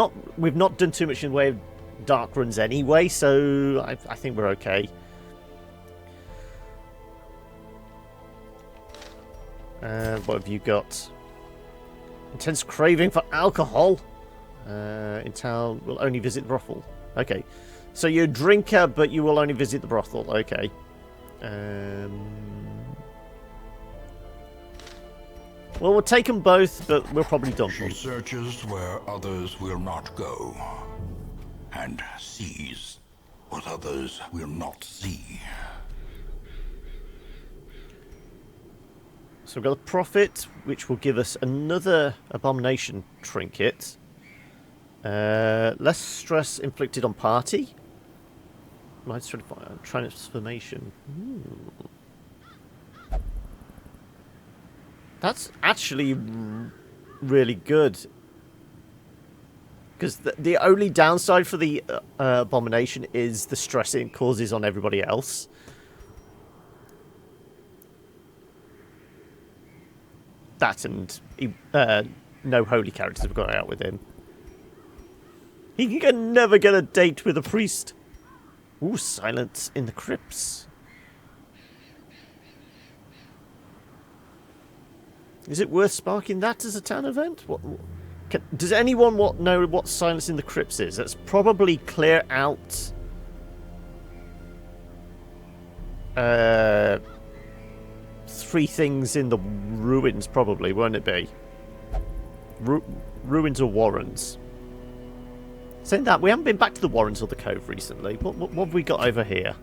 not done too much in the way of dark runs anyway, so I think we're okay. What have you got? Intense craving for alcohol. Intel will only visit the brothel. Okay. So you're a drinker, but you will only visit the brothel. Okay. Well, we'll take them both, but we're probably done. She searches where others will not go, and sees what others will not see. So we've got the Prophet, which will give us another Abomination trinket. Less stress inflicted on party. Light transformation. Ooh. That's actually really good. Because the only downside for the Abomination is the stress it causes on everybody else. That and no holy characters have got out with him. He can never get a date with a priest. Ooh, silence in the crypts. Is it worth sparking that as a town event? Does anyone know what silence in the crypts is? That's probably clear out 3 things in the ruins, probably, won't it be? Ruins or warrens? Saying that, we haven't been back to the warrens or the cove recently. What have we got over here?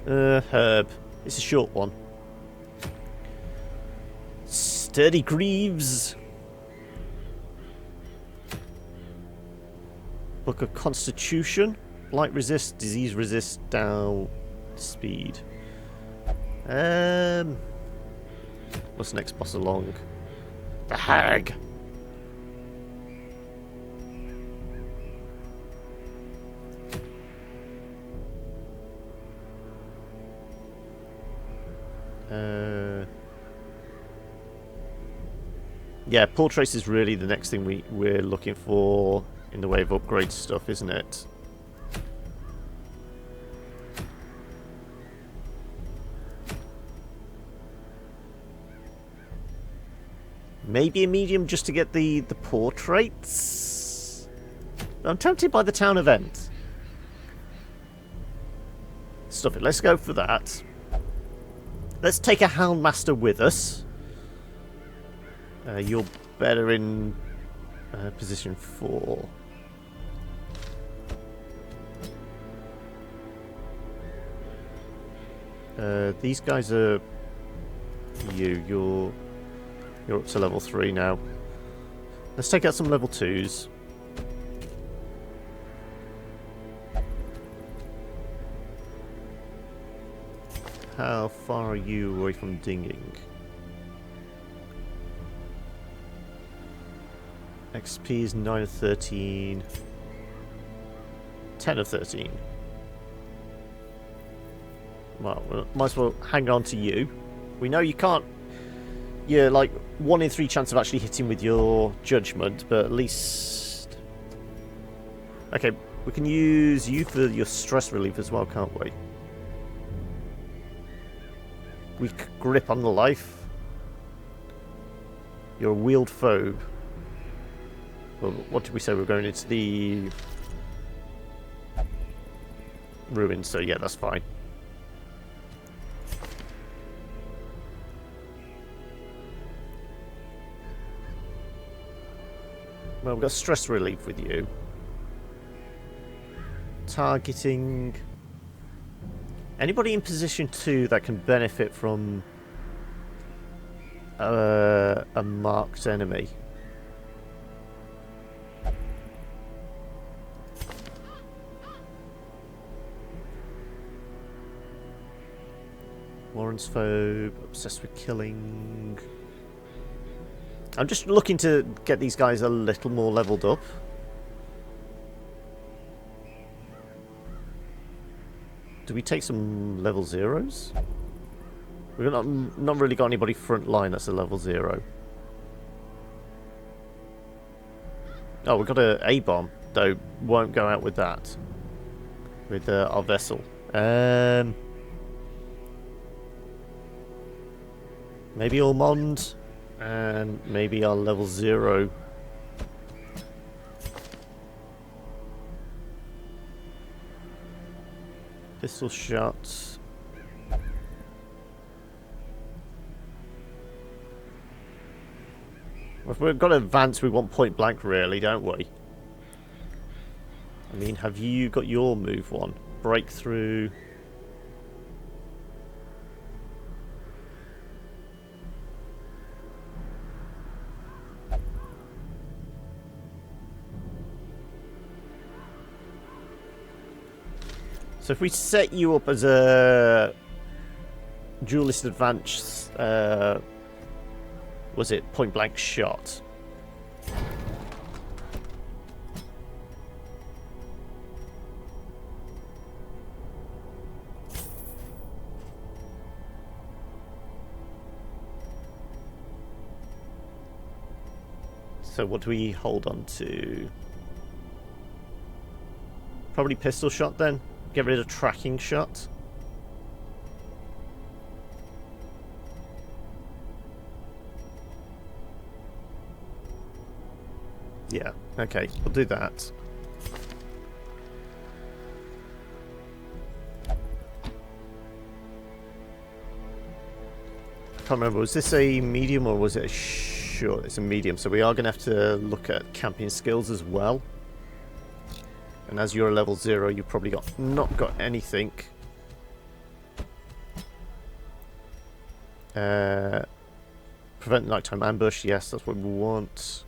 Herb. It's a short one. Sturdy Greaves. Book of Constitution. Light resist, disease resist, down speed. What's the next boss along? The Hag. Yeah, portraits is really the next thing we're looking for in the way of upgrade stuff, isn't it? Maybe a medium just to get the portraits? I'm tempted by the town event. Stuff it, let's go for that. Let's take a Houndmaster with us. You're better in position 4. These guys are you're up to level 3 now. Let's take out some level 2s. How far are you away from dinging? XP is 9 of 13. 10 of 13. Well, we might as well hang on to you. We know you can't... You're like 1 in 3 chance of actually hitting with your judgment, but at least... Okay, we can use you for your stress relief as well, can't we? Weak grip on the life. You're a wheeled phobe. Well, what did we say? We're going into the ruins, so yeah, that's fine. Well, we've got stress relief with you. Targeting anybody in position 2 that can benefit from a marked enemy. Warren's phobe, obsessed with killing. I'm just looking to get these guys a little more leveled up. Do we take some level 0s? We've not really got anybody front line that's a level 0. Oh, we've got a A-bomb, though won't go out with that. With our vessel. Maybe Ormond, and maybe our level 0. Pistol shots. Well, if we've got to advance, we want point blank, really, don't we? I mean, have you got your move one? Breakthrough. So if we set you up as a duelist advance, was it point blank shot? So what do we hold on to? Probably pistol shot then. Get rid of tracking shot. Yeah, okay, we'll do that. I can't remember, was this a medium or was it a short? It's a medium, so we are going to have to look at camping skills as well. And as you're a level 0, you've probably not got anything. Prevent nighttime ambush. Yes, that's what we want.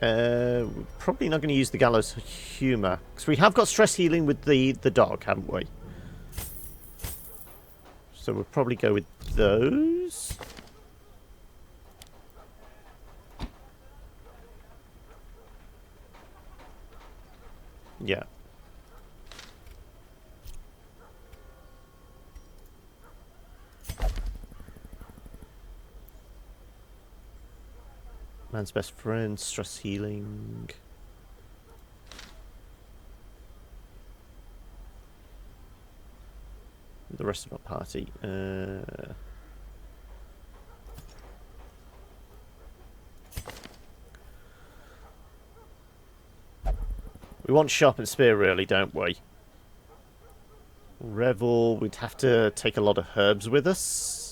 We're probably not going to use the gallows humour because we have got stress healing with the dog, haven't we? So we'll probably go with those. Yeah. Man's best friend, stress healing. The rest of our party. We want sharpened spear, really, don't we? Revel, we'd have to take a lot of herbs with us.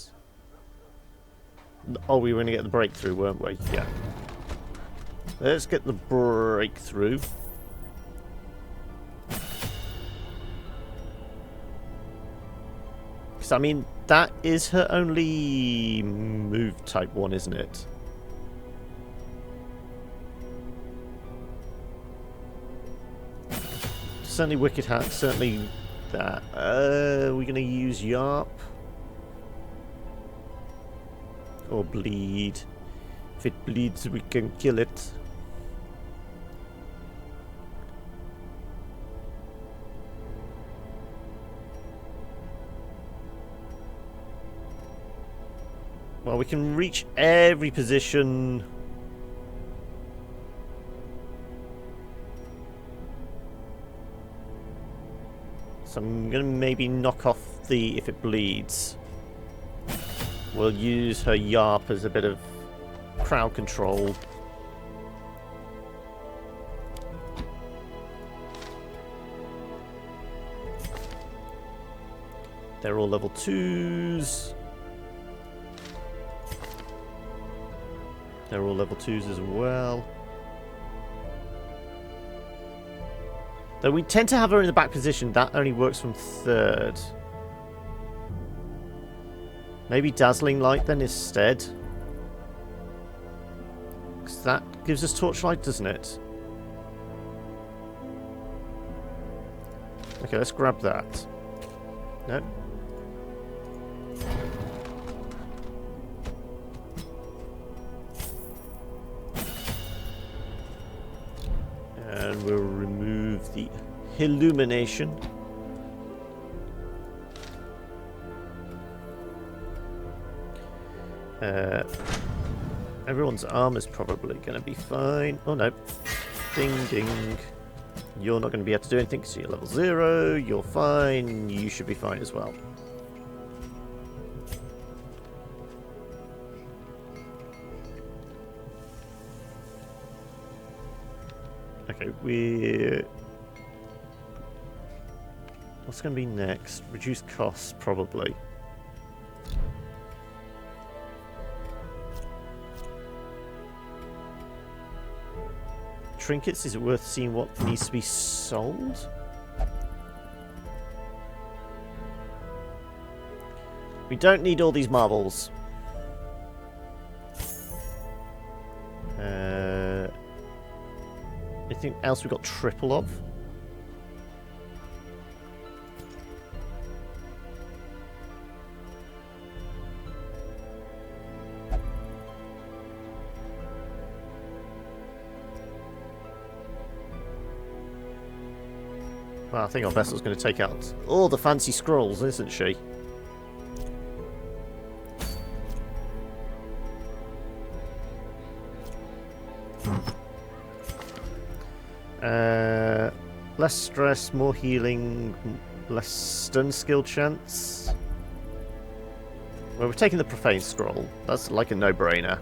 Oh, we were going to get the breakthrough, weren't we? Yeah. Let's get the breakthrough. Because, I mean, that is her only move type one, isn't it? Certainly Wicked Hat, certainly that. We're going to use Yarp. Or bleed. If it bleeds, we can kill it. Well, we can reach every position. So I'm going to maybe knock off the if it bleeds. We'll use her Yarp as a bit of crowd control. They're all level 2s. They're all level 2s as well. Though we tend to have her in the back position, that only works from 3rd. Maybe Dazzling Light then instead. Because that gives us Torchlight, doesn't it? Okay, let's grab that. No. And we'll remove the Illumination. Everyone's armor's probably going to be fine. Oh no. Ding ding. You're not going to be able to do anything because you're level 0. You're fine. You should be fine as well. Okay, we're... What's going to be next? Reduce costs, probably. Trinkets, is it worth seeing what needs to be sold? We don't need all these marbles. Anything else we got triple of? Well, I think our vessel's going to take out all the fancy scrolls, isn't she? Less stress, more healing, less stun skill chance. Well, we're taking the Profane Scroll. That's like a no-brainer.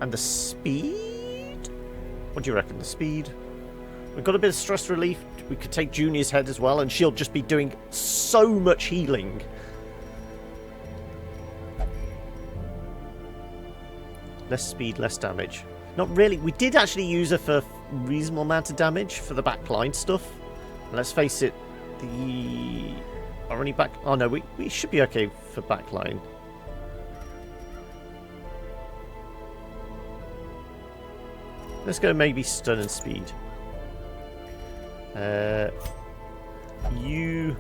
And the speed? What do you reckon? The speed? We've got a bit of stress relief. We could take Junior's head as well, and she'll just be doing so much healing. Less speed, less damage. Not really. We did actually use her for reasonable amount of damage for the backline stuff. And let's face it, our only back... Oh no, we should be okay for backline. Let's go maybe stun and speed. You...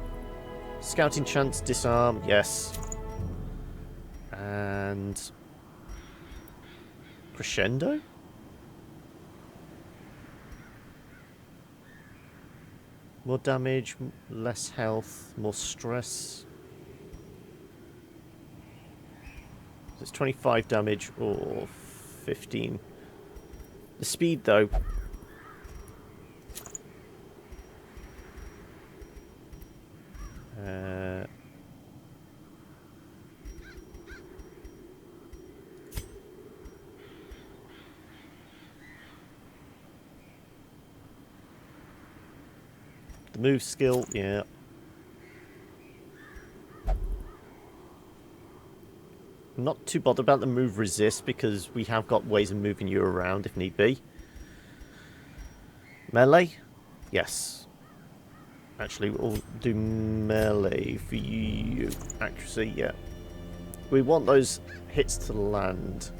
Scouting chance, disarm, yes. And... Crescendo? More damage, less health, more stress. So it's 25 damage or 15. The speed, though. The move skill, yeah. I'm not too bothered about the move resist because we have got ways of moving you around if need be. Melee? Yes. Actually, we'll do melee for you. Accuracy, yeah. We want those hits to land.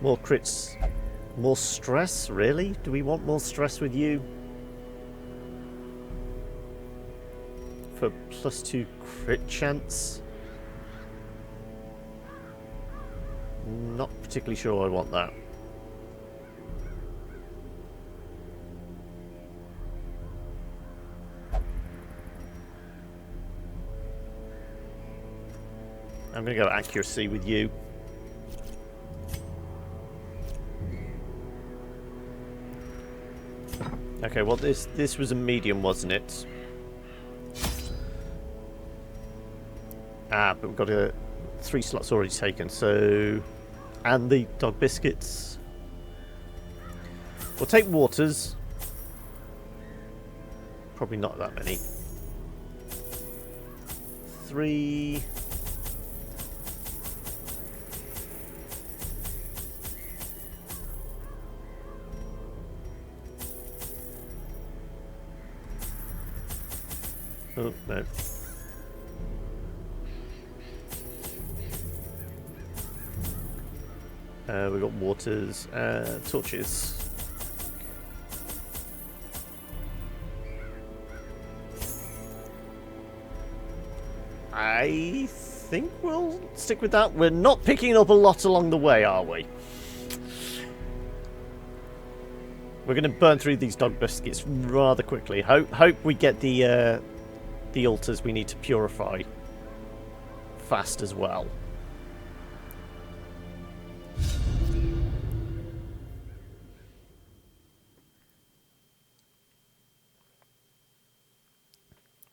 More crits. More stress? Really? Do we want more stress with you? For +2 crit chance? Not particularly sure I want that. I'm going to go accuracy with you. Okay, well this was a medium, wasn't it? Ah, but we've got 3 slots already taken, so... And the dog biscuits. We'll take waters. Probably not that many. 3... Oh, no. We've got waters, torches. I think we'll stick with that. We're not picking up a lot along the way, are we? We're going to burn through these dog biscuits rather quickly. Hope we get the altars we need to purify fast as well.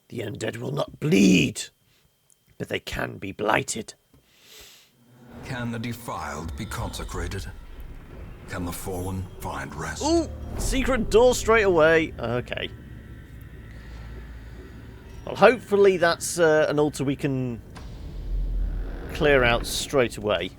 The undead will not bleed, but they can be blighted. Can the defiled be consecrated? Can the fallen find rest? Ooh! Secret door straight away. Okay. Well, hopefully that's an altar we can clear out straight away.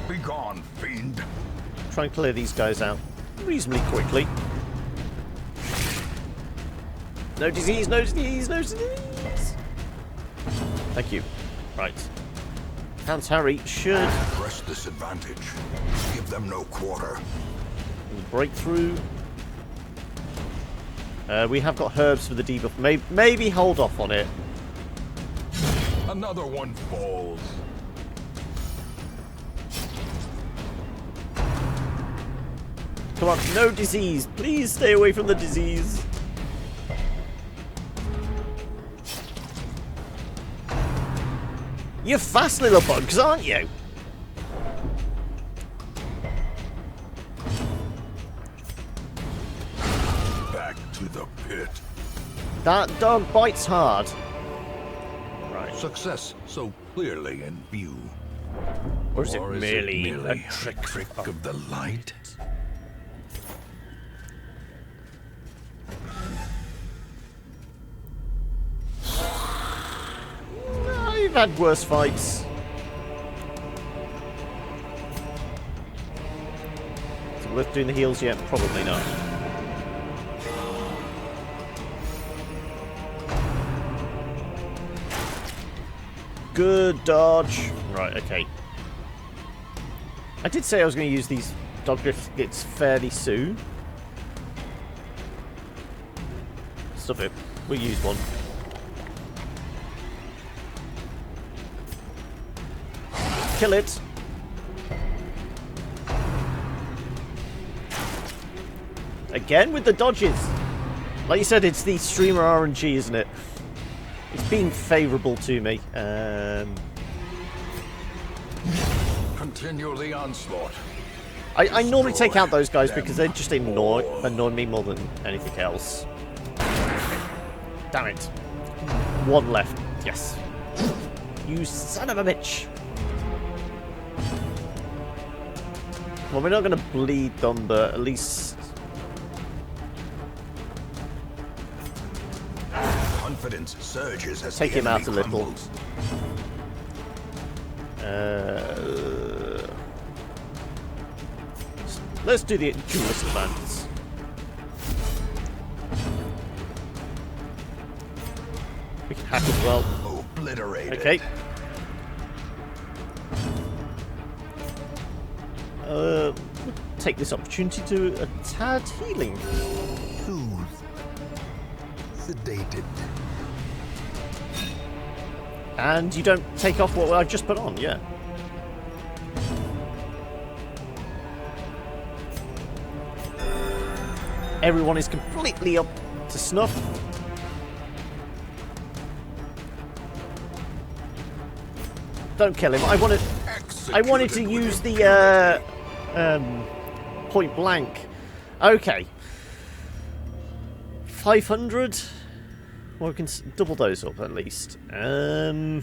Be gone, fiend. Try and clear these guys out reasonably quickly. No disease, no disease, no disease. Thank you. Right. Hans Harry should Press this advantage. Give them no quarter. breakthrough. We have got herbs for the debuff. Maybe hold off on it. Another one falls. Come on, no disease. Please stay away from the disease. You're fast little bugs, aren't you? Back to the pit. That dog bites hard. Right. Success so clearly in view. Or is it Or merely a a trick of the light? You've had worse fights. Is it worth doing the heals yet? Probably not. Good dodge. Right, okay. I did say I was going to use these dog biscuits fairly soon. Stuff it. We'll use one. Kill it. Again with the dodges. Like you said, it's the streamer RNG, isn't it? It's been favourable to me. Continue the onslaught. I normally take out those guys because they just annoy me more than anything else. Damn it. One left. Yes. You son of a bitch. Well, we're not going to bleed them, but at least... Confidence surges as take him out a little. crumbles. Let's do the duelist advance. We can hack as well. Obliterated. Okay. Take this opportunity to a tad healing. Soothed. Sedated. And you don't take off what I just put on, yeah. Everyone is completely up to snuff. Don't kill him. I wanted to use the point blank. Okay. 500. Well, we can double those up at least. At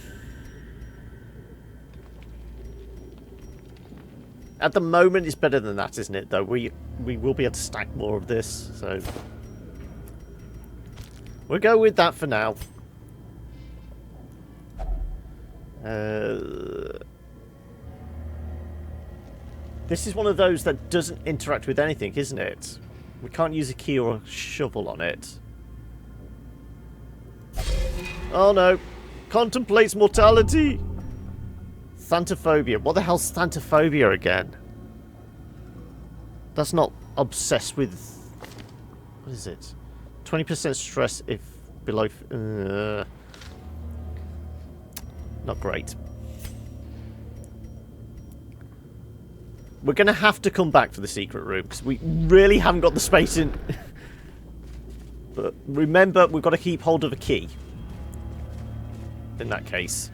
the moment, it's better than that, isn't it? Though we will be able to stack more of this, so we'll go with that for now. This is one of those that doesn't interact with anything, isn't it? We can't use a key or a shovel on it. Oh no. Contemplates mortality. Thanatophobia. What the hell's thanatophobia again? That's not obsessed with... What is it? 20% stress if below... not great. We're going to have to come back to the secret room because we really haven't got the space in... But remember, we've got to keep hold of a key. In that case.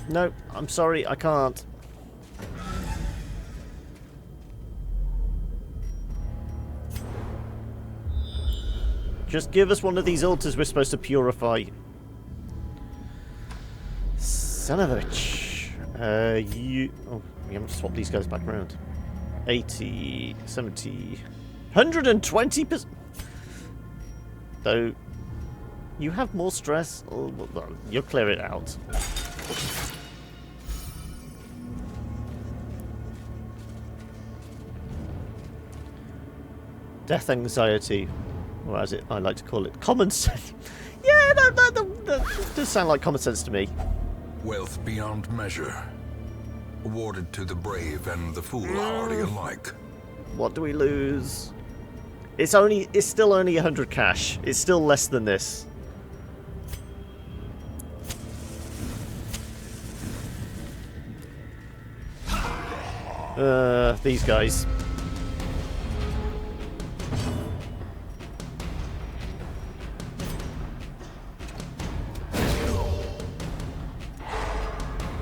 No, I'm sorry, I can't. Just give us one of these altars we're supposed to purify. Son of a bitch. Oh, we haven't swapped these guys back around. 80, 70, 120%. Though, you have more stress. Oh, well, you'll clear it out. Death anxiety, or as I like to call it, common sense. Yeah, that does sound like common sense to me. Wealth beyond measure. Awarded to the brave and the foolhardy alike. What do we lose? It's still only 100 cash. It's still less than this. These guys.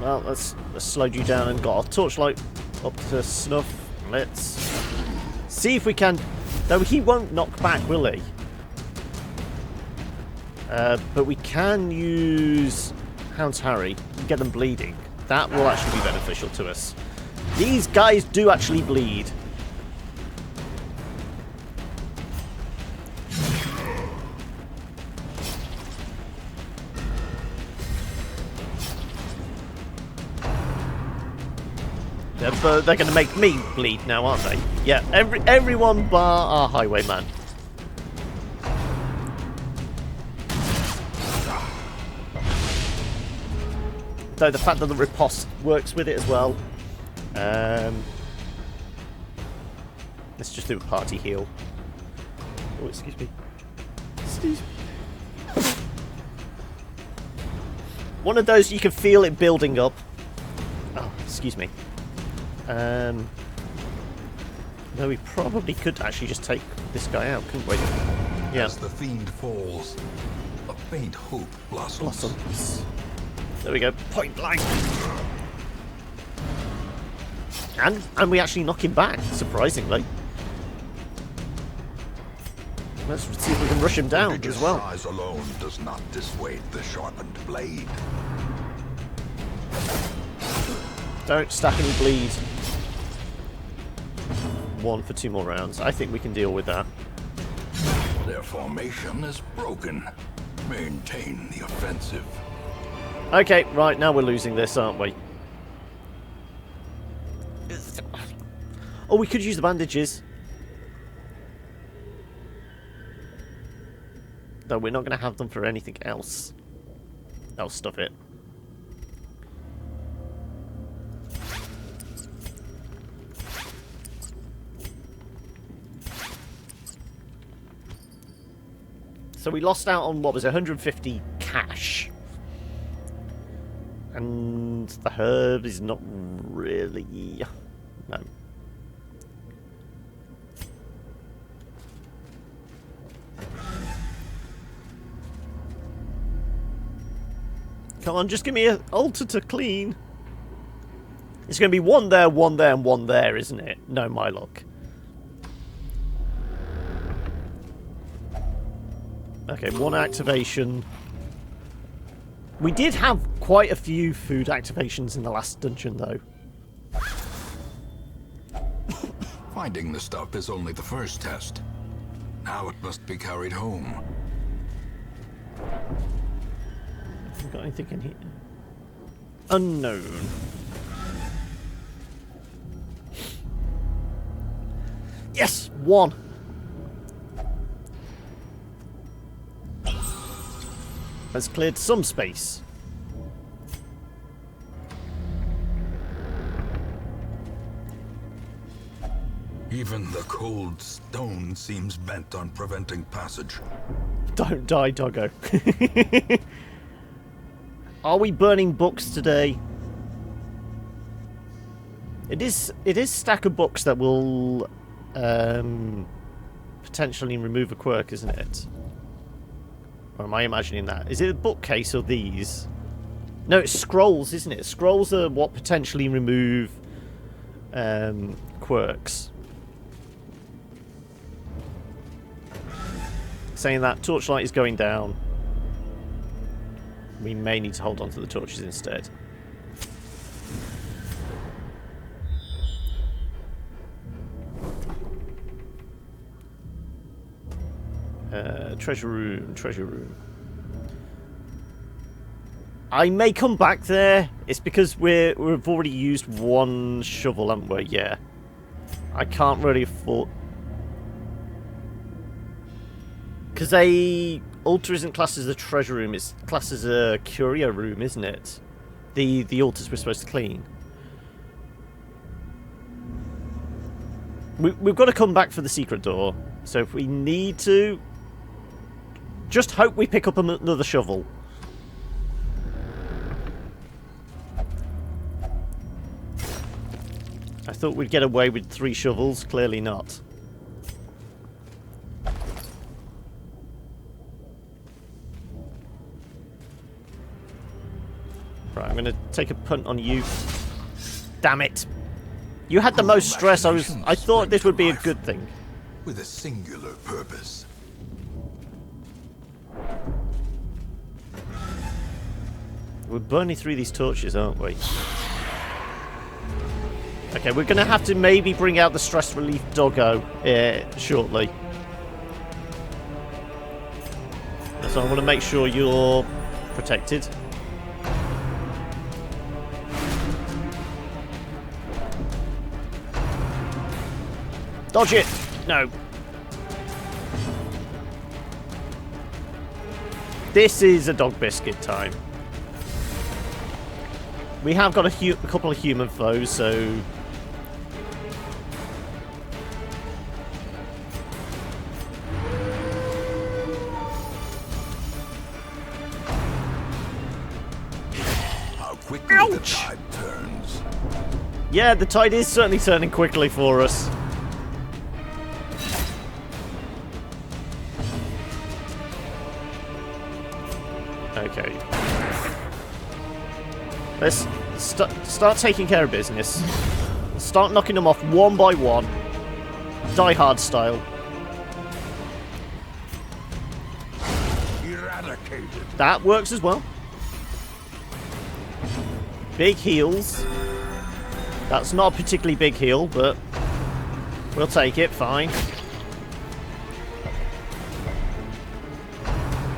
Well, let's slowed you down and got our torchlight up to snuff. Let's see if we can Though he won't knock back, will he? But we can use Hound's Harry and get them bleeding. That will actually be beneficial to us. These guys do actually bleed. But they're going to make me bleed now, aren't they? Yeah, everyone bar our highwayman. Though the fact that the riposte works with it as well. Let's just do a party heal. Oh, excuse me. Excuse me. One of those you can feel it building up. Oh, excuse me. Though we probably could actually just take this guy out, couldn't we? Yeah. As the fiend falls, a faint hope blossoms. There we go. Point blank. And we actually knock him back, surprisingly. Let's see if we can rush him down as well. Size alone does not dissuade the sharpened blade. Don't stack any bleed. 1 for 2 more rounds. I think we can deal with that. Their formation is broken. Maintain the offensive. Okay, right, now we're losing this, aren't we? Oh, we could use the bandages. Though we're not going to have them for anything else. Oh, stuff it. So we lost out on, what was it, 150 cash. And the herb is not really... No. Come on, just give me an altar to clean. It's going to be 1 there, 1 there, and 1 there, isn't it? No, my luck. Okay, 1 activation. We did have quite a few food activations in the last dungeon, though. Finding the stuff is only the first test. Now it must be carried home. Have we got anything in here? Unknown. Yes! 1! Has cleared some space. Even the cold stone seems bent on preventing passage. Don't die, doggo. Are we burning books today? It is stack of books that will potentially remove a quirk, isn't it? Or am I imagining that? Is it a bookcase or these? No, it's scrolls, isn't it? Scrolls are what potentially remove quirks. Saying that, torchlight is going down. We may need to hold on to the torches instead. Treasure room, treasure room. I may come back there. It's because we've already used 1 shovel, haven't we? Yeah. I can't really afford... Because a altar isn't classed as a treasure room, it's classed as a curio room, isn't it? The altars we're supposed to clean. We've got to come back for the secret door. So if we need to... Just hope we pick up another shovel. I thought we'd get away with 3 shovels. Clearly not. Right, I'm going to take a punt on you. Damn it. You had the most stress. I thought this would be a good thing. with a singular purpose. We're burning through these torches, aren't we? Okay, we're going to have to maybe bring out the stress relief doggo shortly. So I want to make sure you're protected. Dodge it! No. This is a dog biscuit time. We have got a couple of human foes, so... How quickly the tide turns. Yeah, the tide is certainly turning quickly for us. Okay. Let's start taking care of business. Start knocking them off one by one. Die Hard style. Eradicated. That works as well. Big heals. That's not a particularly big heal, but we'll take it, fine.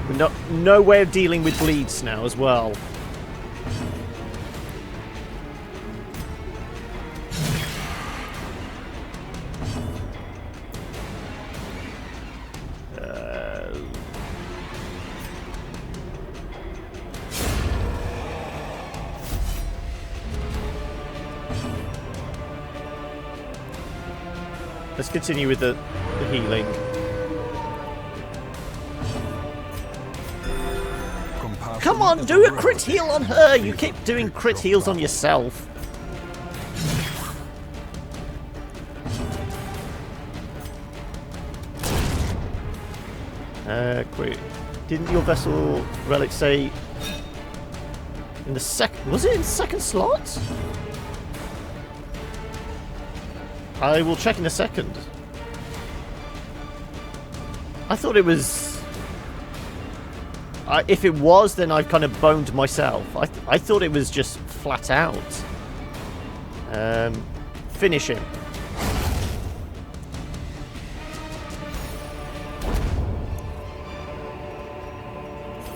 We've no way of dealing with bleeds now as well. Let's continue with the healing. Come on, do a crit heal on her! You keep doing crit heals on yourself. Quick. Didn't your vessel relic say in the second... Was it in the second slot? I will check in a second. I thought it was... if it was, then I've kind of boned myself. I thought it was just flat out. Finish him.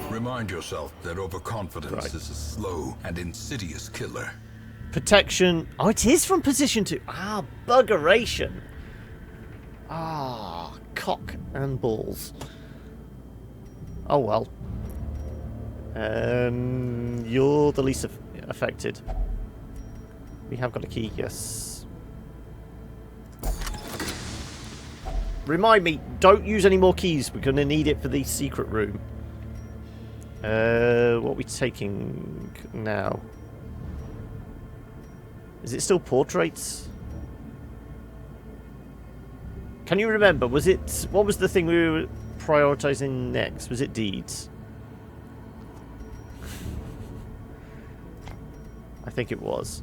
Remind yourself that overconfidence is a slow and insidious killer. Protection. Oh, it is from position 2. Ah, buggeration. Ah, cock and balls. Oh well. You're the least affected. We have got a key, yes. Remind me, don't use any more keys. We're going to need it for the secret room. What are we taking now? Is it still portraits? Can you remember? Was it... What was the thing we were prioritizing next? Was it deeds? I think it was.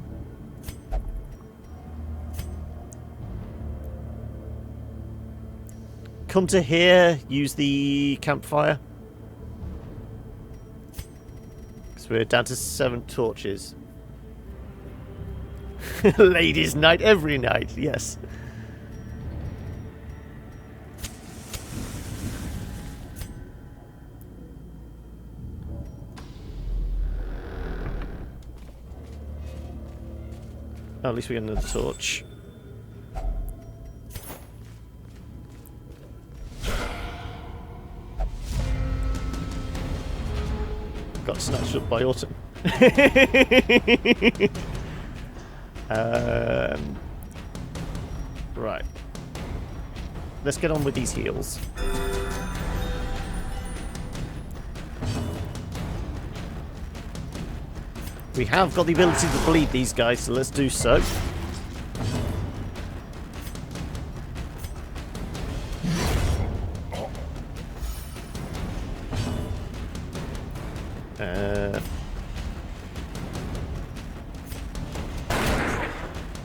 Come to here. Use the campfire. Because we're down to 7 torches. Ladies' night every night, yes. Oh, at least we get another torch. Got snatched up by Autumn. Right. Let's get on with these heals. We have got the ability to bleed these guys, so let's do so.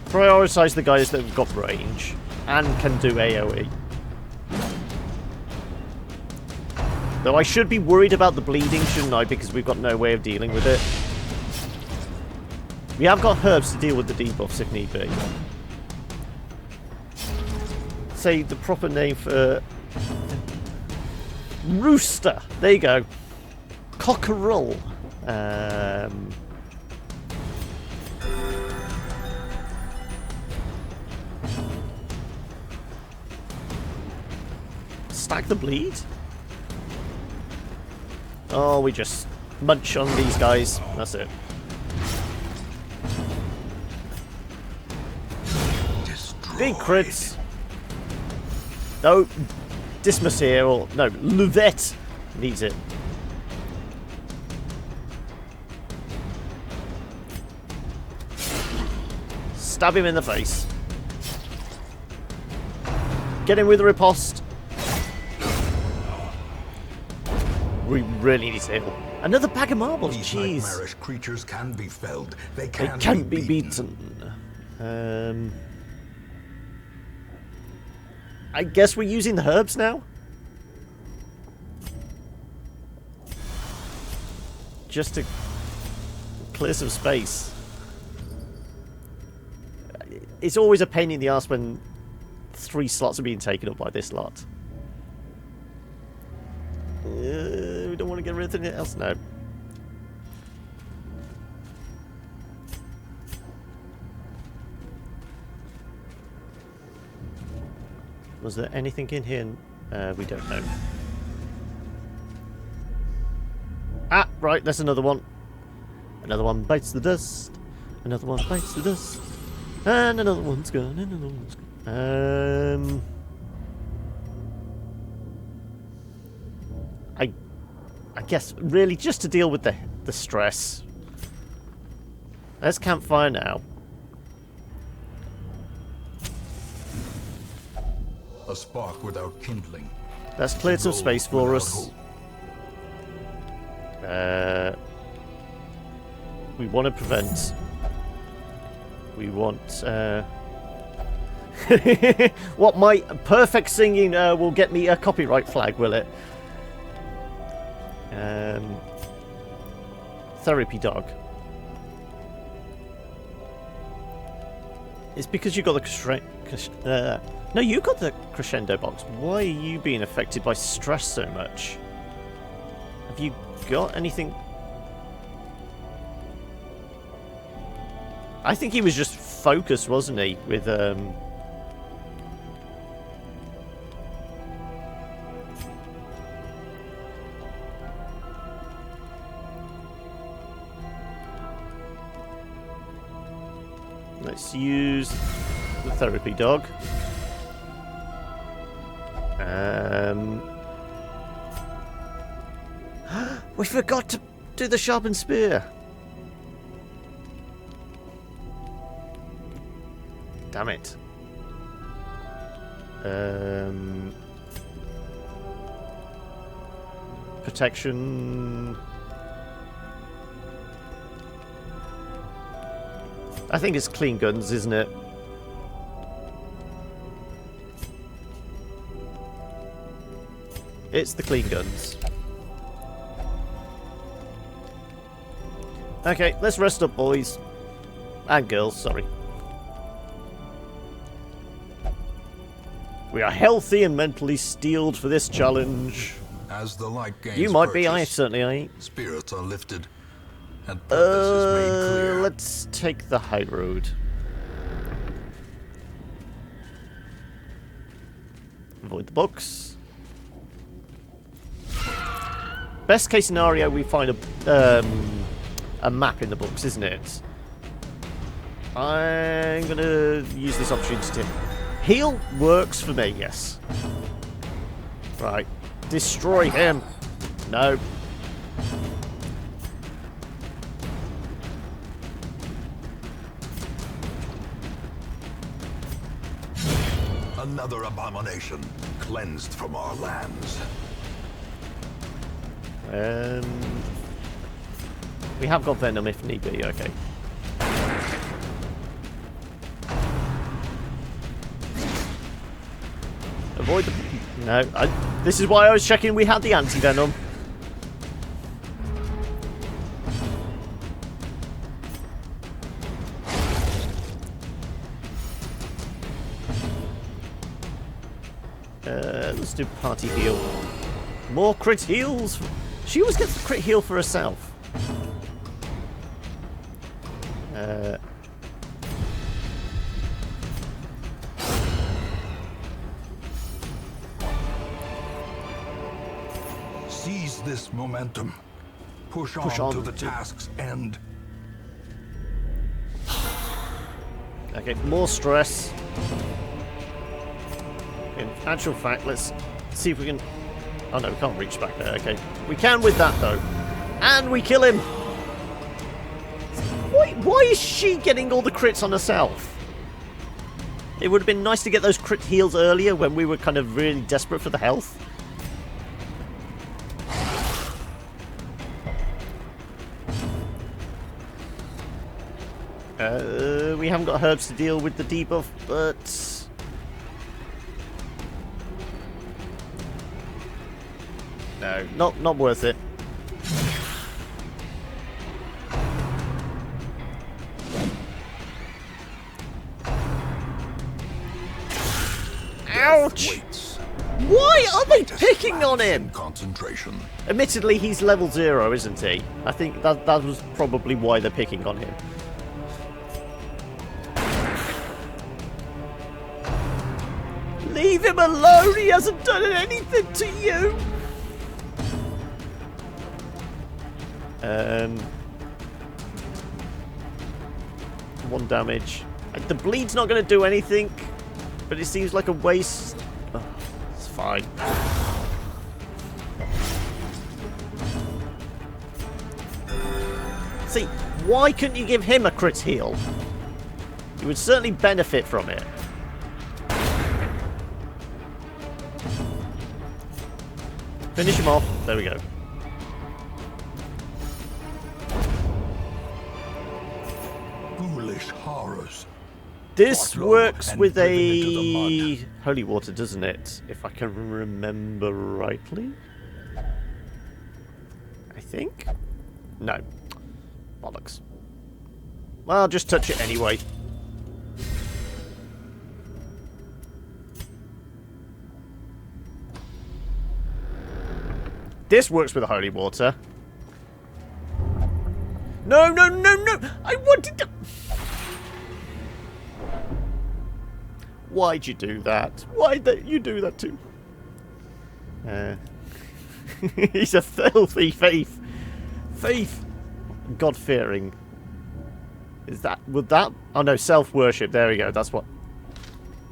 Prioritize the guys that have got range and can do AoE. Though I should be worried about the bleeding, shouldn't I? Because we've got no way of dealing with it. We have got herbs to deal with the debuffs if need be. Say the proper name for... Rooster! There you go. Cockerel. Stack the bleed? Oh, we just munch on these guys. That's it. Destroyed. Big crits. No, Dismas here, or no, Luvette needs it. Stab him in the face. Get him with a riposte. We really need to heal. Another bag of marbles, These jeez. nightmarish creatures can be felled. They They can't, can't be beaten. I guess we're using the herbs now? Just to clear some space. It's always a pain in the ass when 3 slots are being taken up by this lot. We don't want to get rid of anything else now. Was there anything in here? We don't know. Ah, right, there's another one. Another one bites the dust. Another one bites the dust. And another one's gone. And another one's gone. I guess really just to deal with the stress. Let's campfire now. A spark without kindling. That's cleared some space for us. We want to prevent. We want. What my perfect singing will get me a copyright flag, will it? Therapy dog. It's because you got the no, you got the crescendo box. Why are you being affected by stress so much? Have you got anything? I think he was just focused, wasn't he? With Let's use the therapy dog. We forgot to do the sharpened spear. Damn it. Protection. I think it's clean guns, isn't it? It's the clean guns. Okay, let's rest up, boys. And girls, sorry. We are healthy and mentally steeled for this challenge. As the light gains You might be, purchase, I certainly ain't. spirits are lifted, and purpose is made clear. Let's take the high road. Avoid the books. Best case scenario, we find a map in the books, isn't it? I'm gonna use this opportunity to heal. Works for me, yes. Right, destroy him. No. Another abomination cleansed from our lands. We have got venom if need be, okay. Avoid the No, this is why I was checking we had the anti-venom. Let's do party heal. More crit heals. She always gets the crit heal for herself. Seize this momentum. Push on to the task's end. Okay, more stress. In actual fact, let's see if we can... Oh no, we can't reach back there. Okay, we can with that though. And we kill him. Why is she getting all the crits on herself? It would have been nice to get those crit heals earlier when we were kind of really desperate for the health. We haven't got herbs to deal with the debuff, but... No, not worth it. Ouch! Why are they picking on him? Concentration. Admittedly, he's level 0, isn't he? I think that was probably why they're picking on him. Leave him alone! He hasn't done anything to you! 1 damage. The bleed's not going to do anything, but it seems like a waste. Oh, it's fine. See, why couldn't you give him a crit heal? He would certainly benefit from it. Finish him off. There we go. Foolish horrors. This works with a holy water, doesn't it? If I can remember rightly. I think? No. Bollocks. Well, I'll just touch it anyway. This works with a holy water. No, no, no, no! I wanted to... Why'd you do that? Why'd you do that to... He's a filthy thief. Thief. God-fearing. Is that... Would that... Oh no, self-worship. There we go. That's what...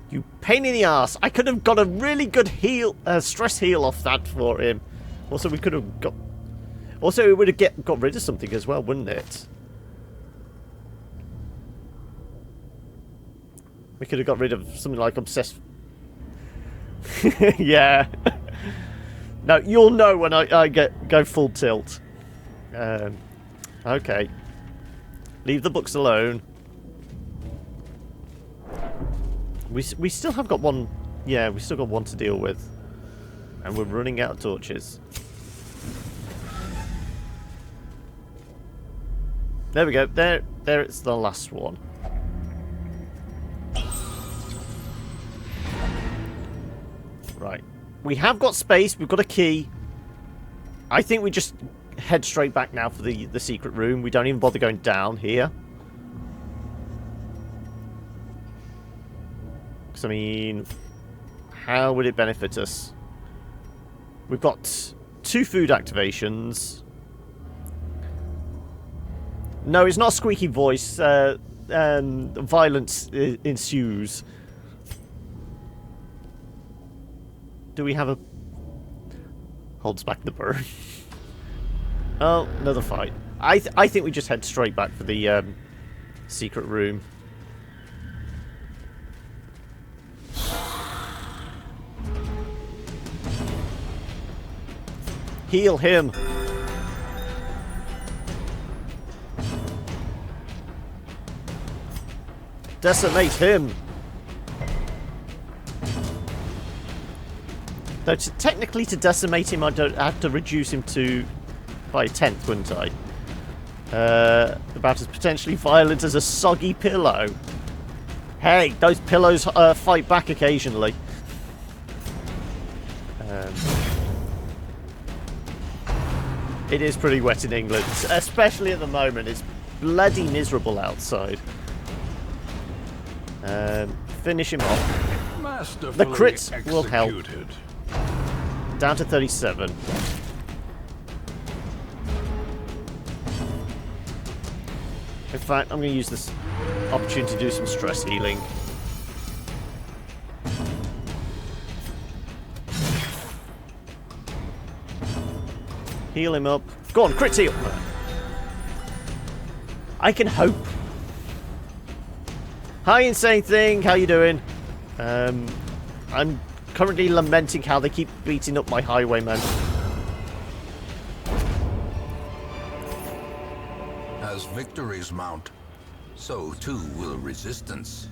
You pain in the ass. I could have got a really good heal... stress heal off that for him. Also, we could have got... Also, it would have got rid of something as well, wouldn't it? We could have got rid of something like obsessed... Yeah. No, you'll know when I go full tilt. Okay. Leave the books alone. We still have got one... Yeah, we still got one to deal with. And we're running out of torches. There we go. There it's the last one. Right. We have got space. We've got a key. I think we just head straight back now for the secret room. We don't even bother going down here. Because, I mean, how would it benefit us? We've got 2 food activations. No, it's not a squeaky voice. Violence ensues. Do we have a... Holds back the burn. Oh, another fight. I think we just head straight back for the secret room. Heal him. Decimate him. Though technically to decimate him, I'd have to reduce him by a 10th, wouldn't I? About as potentially violent as a soggy pillow. Hey, those pillows fight back occasionally. It is pretty wet in England, especially at the moment. It's bloody miserable outside. Finish him off. The crits will help. Down to 37. In fact, I'm going to use this opportunity to do some stress healing. Heal him up. Go on, crit heal! I can hope. Hi, Insane Thing. How you doing? I'm currently lamenting how they keep beating up my highwayman. As victories mount, so too will resistance.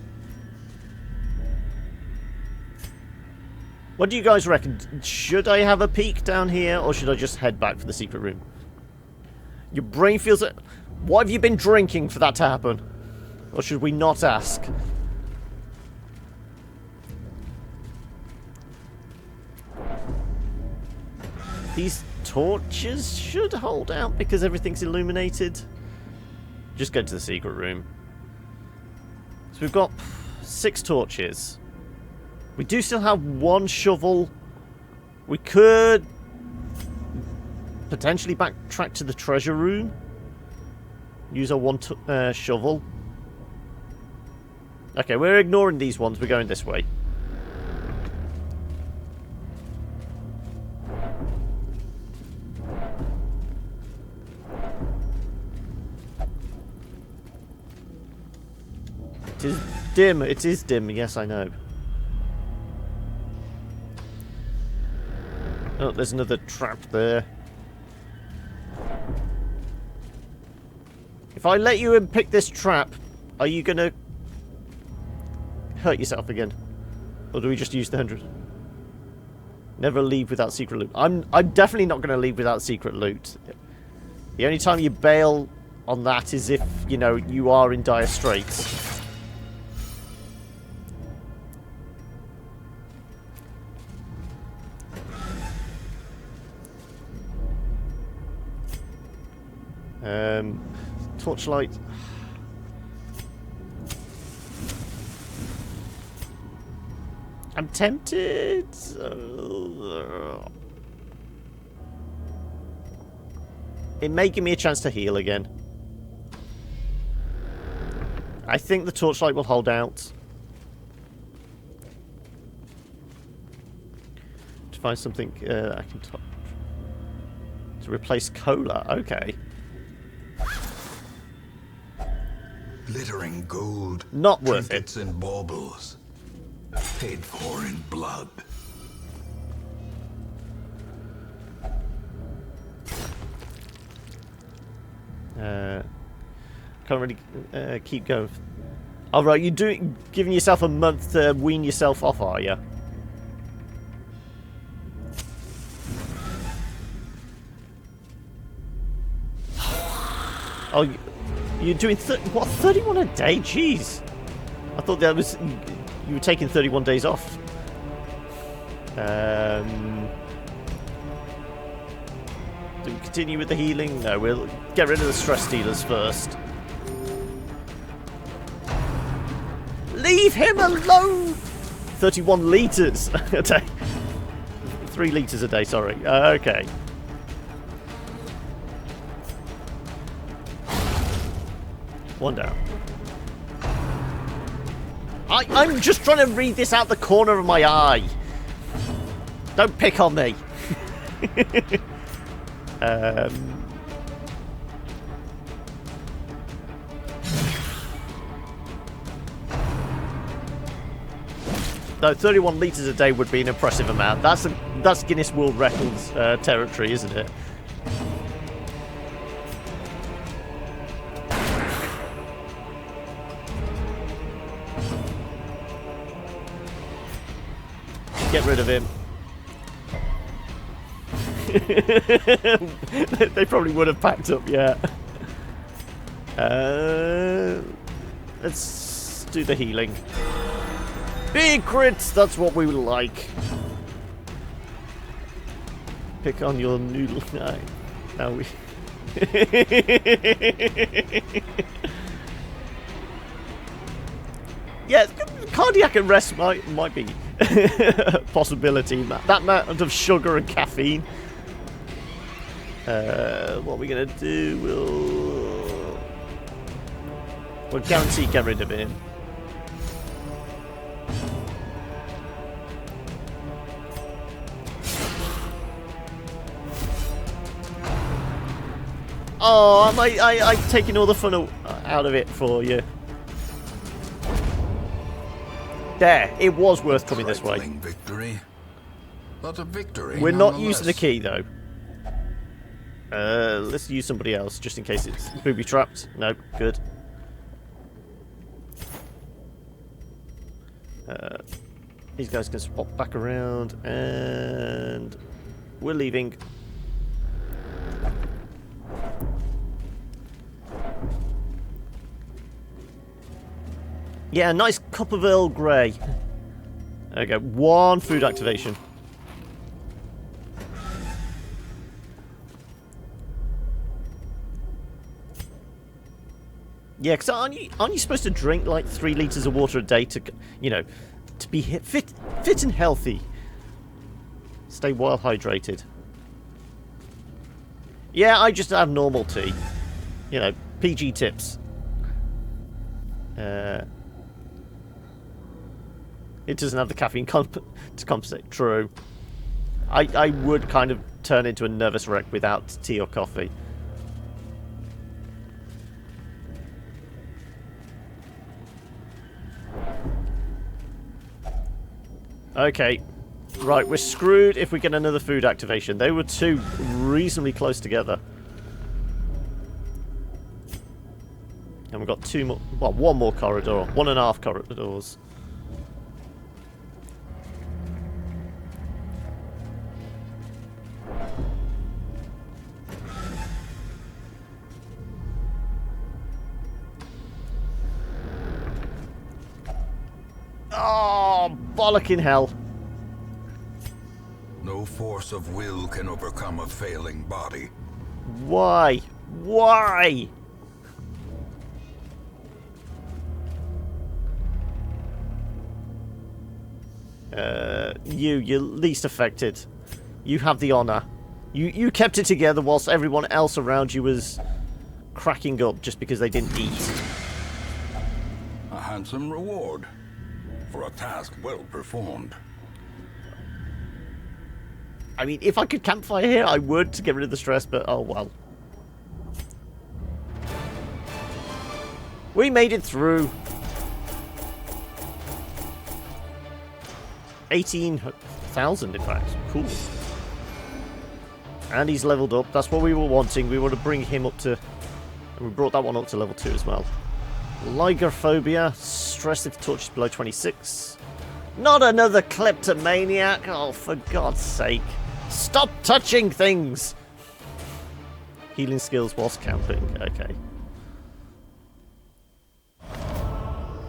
What do you guys reckon? Should I have a peek down here, or should I just head back for the secret room? Your brain feels it. What have you been drinking for that to happen? Or should we not ask? These torches should hold out because everything's illuminated. Just go to the secret room. So we've got 6 torches. We do still have 1 shovel. We could potentially backtrack to the treasure room. Use our 1 shovel. Okay, we're ignoring these ones. We're going this way. It is dim. It is dim. Yes, I know. Oh, there's another trap there. If I let you pick this trap, are you gonna hurt yourself again? Or do we just use the 100? Never leave without secret loot. I'm definitely not gonna leave without secret loot. The only time you bail on that is if, you know, you are in dire straits. Torchlight. I'm tempted. It may give me a chance to heal again. I think the torchlight will hold out. To find something I can to replace cola. Okay. Glittering gold. Not worth it. Trinkets and baubles. Paid for in blood. Can't really keep going. All right, you're giving yourself a month to wean yourself off, are you? Oh, you're doing 31 a day? Jeez. I thought that was you were taking 31 days off. Do we continue with the healing? No, we'll get rid of the stress dealers first. Leave him alone! 31 litres a day. 3 litres a day, sorry. Okay. One down. I'm just trying to read this out the corner of my eye. Don't pick on me. No, 31 litres a day would be an impressive amount. That's Guinness World Records territory, isn't it? Get rid of him. They probably would have packed up, yeah. Let's do the healing. Big crits, that's what we like. Pick on your noodle. No, now we... Yeah, cardiac arrest might be a possibility. That amount of sugar and caffeine. What we're gonna do? We'll guarantee get rid of him. Oh, I'm taking all the fun out of it for you. There, it was worth coming this way. Victory, but a victory. We're not using the key though. Let's use somebody else just in case it's booby trapped. No, good. These guys can swap back around, and we're leaving. Yeah, nice cup of Earl Grey. There we go. 1 food activation. Yeah, because aren't you supposed to drink like 3 litres of water a day to, you know, to be fit and healthy? Stay well hydrated. Yeah, I just have normal tea. You know, PG tips. It doesn't have the caffeine to compensate. True. I would kind of turn into a nervous wreck without tea or coffee. Okay. Right, we're screwed if we get another food activation. They were 2 reasonably close together. And we've got 2 more... Well, 1 more corridor. 1.5 corridors. Oh, bollocking hell. No force of will can overcome a failing body. Why? Why? You're least affected. You have the honor. You kept it together whilst everyone else around you was cracking up just because they didn't eat. A handsome reward for a task well performed. I mean, if I could campfire here, I would to get rid of the stress, but oh well. We made it through. 18,000 in fact. Cool. And he's leveled up. That's what we were wanting. We want to bring him up to... And we brought that one up to level 2 as well. Lygophobia. Stress if touch is below 26. Not another kleptomaniac. Oh, for God's sake. Stop touching things! Healing skills whilst camping. Okay.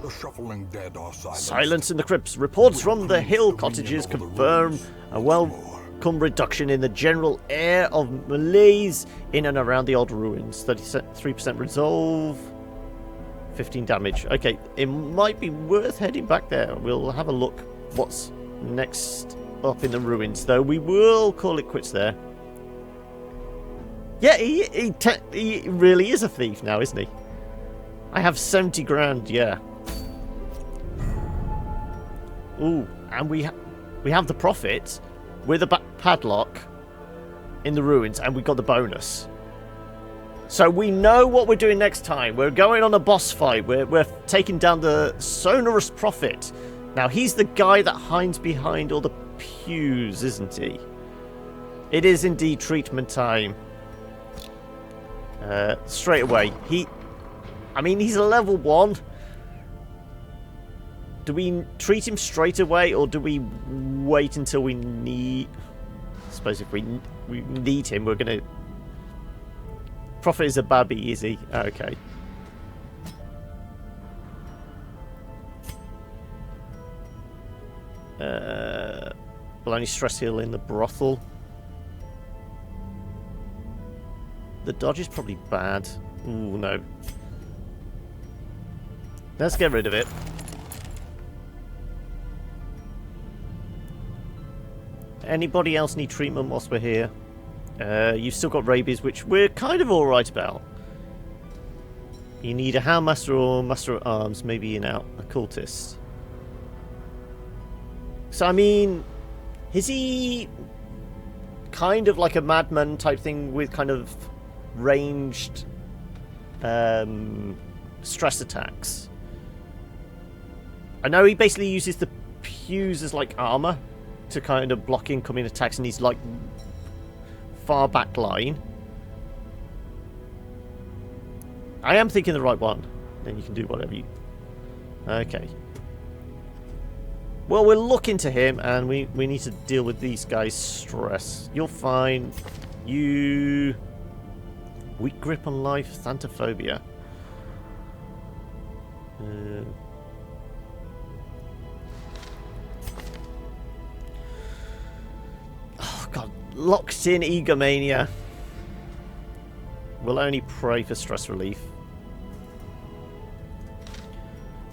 The shuffling dead are silent. Silence in the crypts. Reports from the hill cottages confirm a welcome reduction in the general air of malaise in and around the old ruins. 33% resolve. 15 damage. Okay, it might be worth heading back there. We'll have a look what's next up in the ruins, though. We will call it quits there. Yeah, he really is a thief now, isn't he? I have 70 grand, yeah. Ooh, and we have the profit with a padlock in the ruins, and we got the bonus. So we know what we're doing next time. We're going on a boss fight. We're taking down the Sonorous Prophet. Now, he's the guy that hides behind all the pews, isn't he? It is indeed treatment time. Straight away. I mean, he's a level 1. Do we treat him straight away, or do we wait until we need suppose if we need him, we're going to... Prophet is a babby, easy. Okay. We'll only stress heal in the brothel. The dodge is probably bad. Ooh, no. Let's get rid of it. Anybody else need treatment whilst we're here? You've still got rabies, which we're kind of alright about. You need a Houndmaster or Master at Arms, maybe an occultist. So, I mean, is he kind of like a madman type thing with kind of ranged stress attacks? I know he basically uses the pews as like armor to kind of block incoming attacks, and he's like far back line. I am thinking the right one. Then you can do whatever you... Okay. Well, we'll look into him, and we need to deal with these guys' stress. You're fine. You... Weak grip on life, Thanatophobia. Oh, God. Locked in egomania. We'll only pray for stress relief.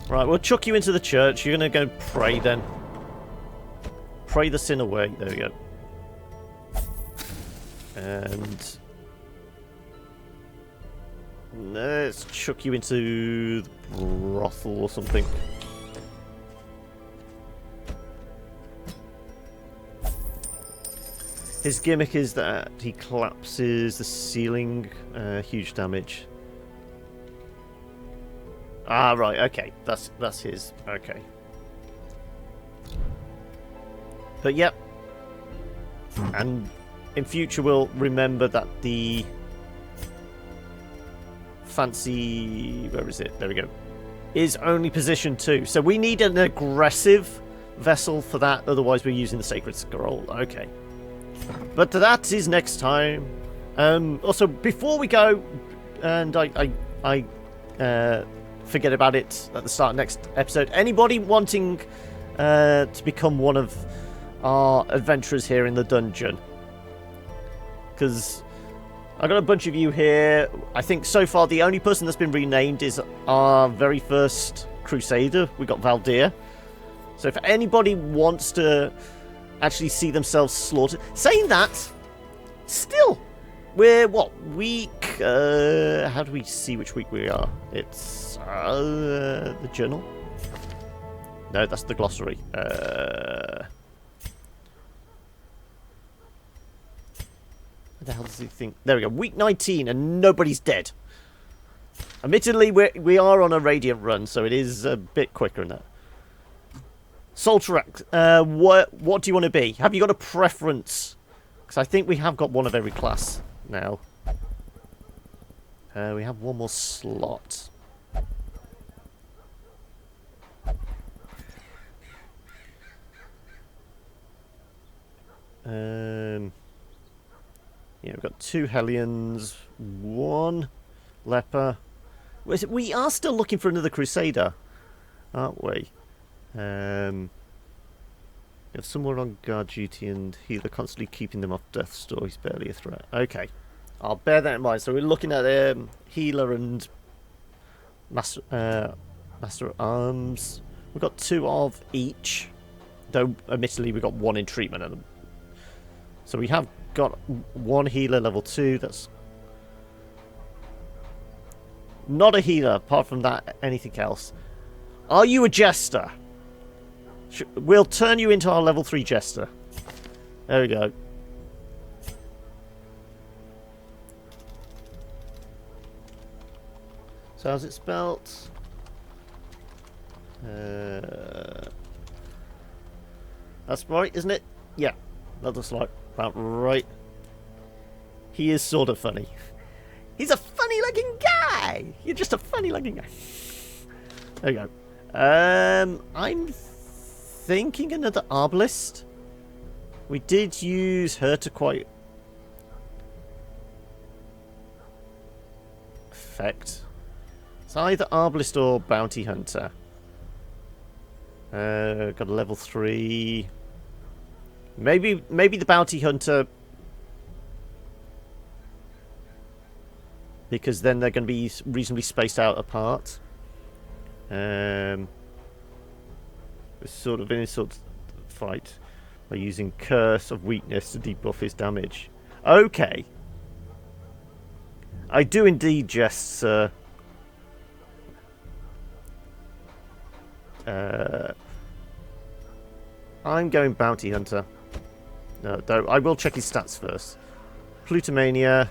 Right, we'll chuck you into the church. You're going to go pray then. Pray the sin away. There we go. And... let's chuck you into the brothel or something. His gimmick is that he collapses the ceiling. Huge damage. Ah, right, okay. That's his. Okay. But yep. And in future we'll remember that the fancy... where is it? There we go. Is only position 2. So we need an aggressive vessel for that, otherwise we're using the Sacred Scroll. Okay. But that is next time. Also, before we go, and I forget about it at the start of next episode, anybody wanting to become one of our adventurers here in the dungeon? Because I got a bunch of you here. I think so far the only person that's been renamed is our very first Crusader. We got Valdir. So if anybody wants to actually see themselves slaughtered... Saying that, still, we're, what, week... how do we see which week we are? It's the journal? No, that's the glossary. What the hell does he think? There we go. Week 19 and nobody's dead. Admittedly, we are on a radiant run, so it is a bit quicker than that. Solterac, what do you want to be? Have you got a preference? Because I think we have got one of every class now. We have one more slot. Yeah, we've got 2 Hellions, 1 Leper. We are still looking for another Crusader, aren't we? We have someone on guard duty and healer constantly keeping them off death's door. He's barely a threat. Okay, I'll bear that in mind. So we're looking at healer and master at arms. We've got 2 of each, though admittedly we've got 1 in treatment of them. So we have got 1 healer level 2. That's not a healer. Apart from that, anything else? Are you a jester? We'll turn you into our level 3 jester. There we go. So how's it spelt? That's right, isn't it? Yeah, that looks like about right. He is sort of funny. He's a funny-looking guy. You're just a funny-looking guy. There we go. I'm thinking another Arbalist. We did use her to quite effect. It's either Arbalist or Bounty Hunter. Got a level 3. Maybe the Bounty Hunter, because then they're going to be reasonably spaced out apart. Sort of in a sort of fight by using Curse of Weakness to debuff his damage. Okay. I do indeed jest, sir. I'm going Bounty Hunter. No, though I will check his stats first. Plutomania.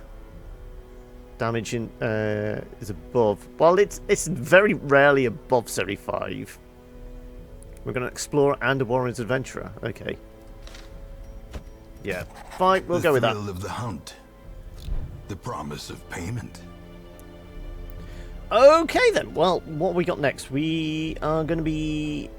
Damage in, is above. Well, it's very rarely above 75. We're going to explore and a warrior's adventurer. Okay. Yeah. Fine, we'll go with that. The thrill of the hunt. The promise of payment. Okay then. Well, what we got next? We are going to be